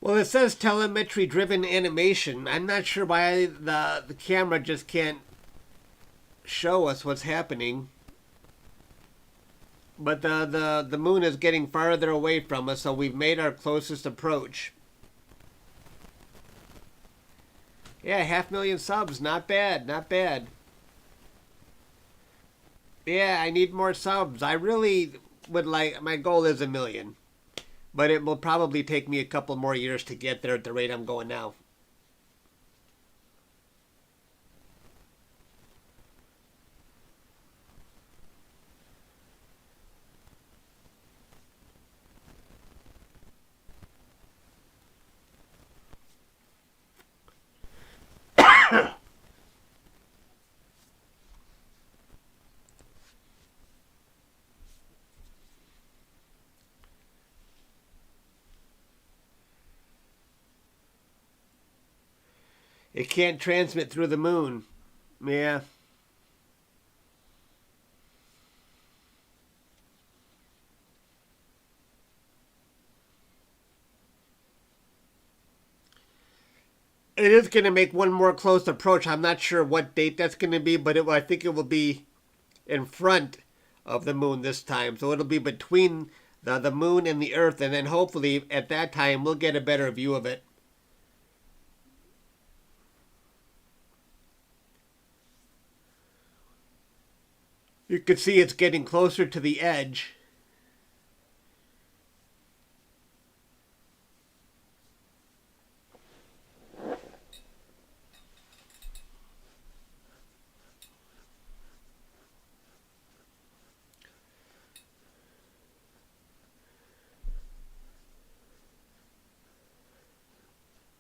Well, it says telemetry-driven animation. I'm not sure why the camera just can't show us what's happening. But the moon is getting farther away from us, so we've made our closest approach. Yeah, 500,000 subs. Not bad, not bad. Yeah, I need more subs. I really would like... My goal is 1 million. But it will probably take me a couple more years to get there at the rate I'm going now. It can't transmit through the moon. Yeah. It is going to make one more close approach. I'm not sure what date that's going to be, but I think it will be in front of the moon this time. So it'll be between the moon and the Earth, and then hopefully at that time we'll get a better view of it. You can see it's getting closer to the edge.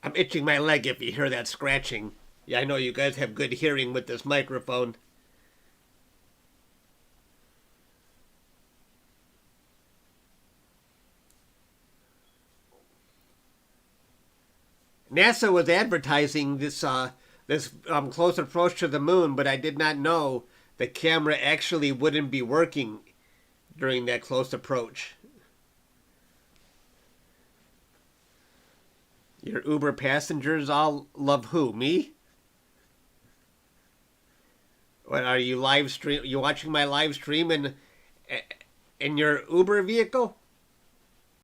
I'm itching my leg if you hear that scratching. Yeah, I know you guys have good hearing with this microphone. NASA was advertising this close approach to the moon, but I did not know the camera actually wouldn't be working during that close approach. Your Uber passengers all love who? Me? What are you live stream? You watching my live stream in your Uber vehicle?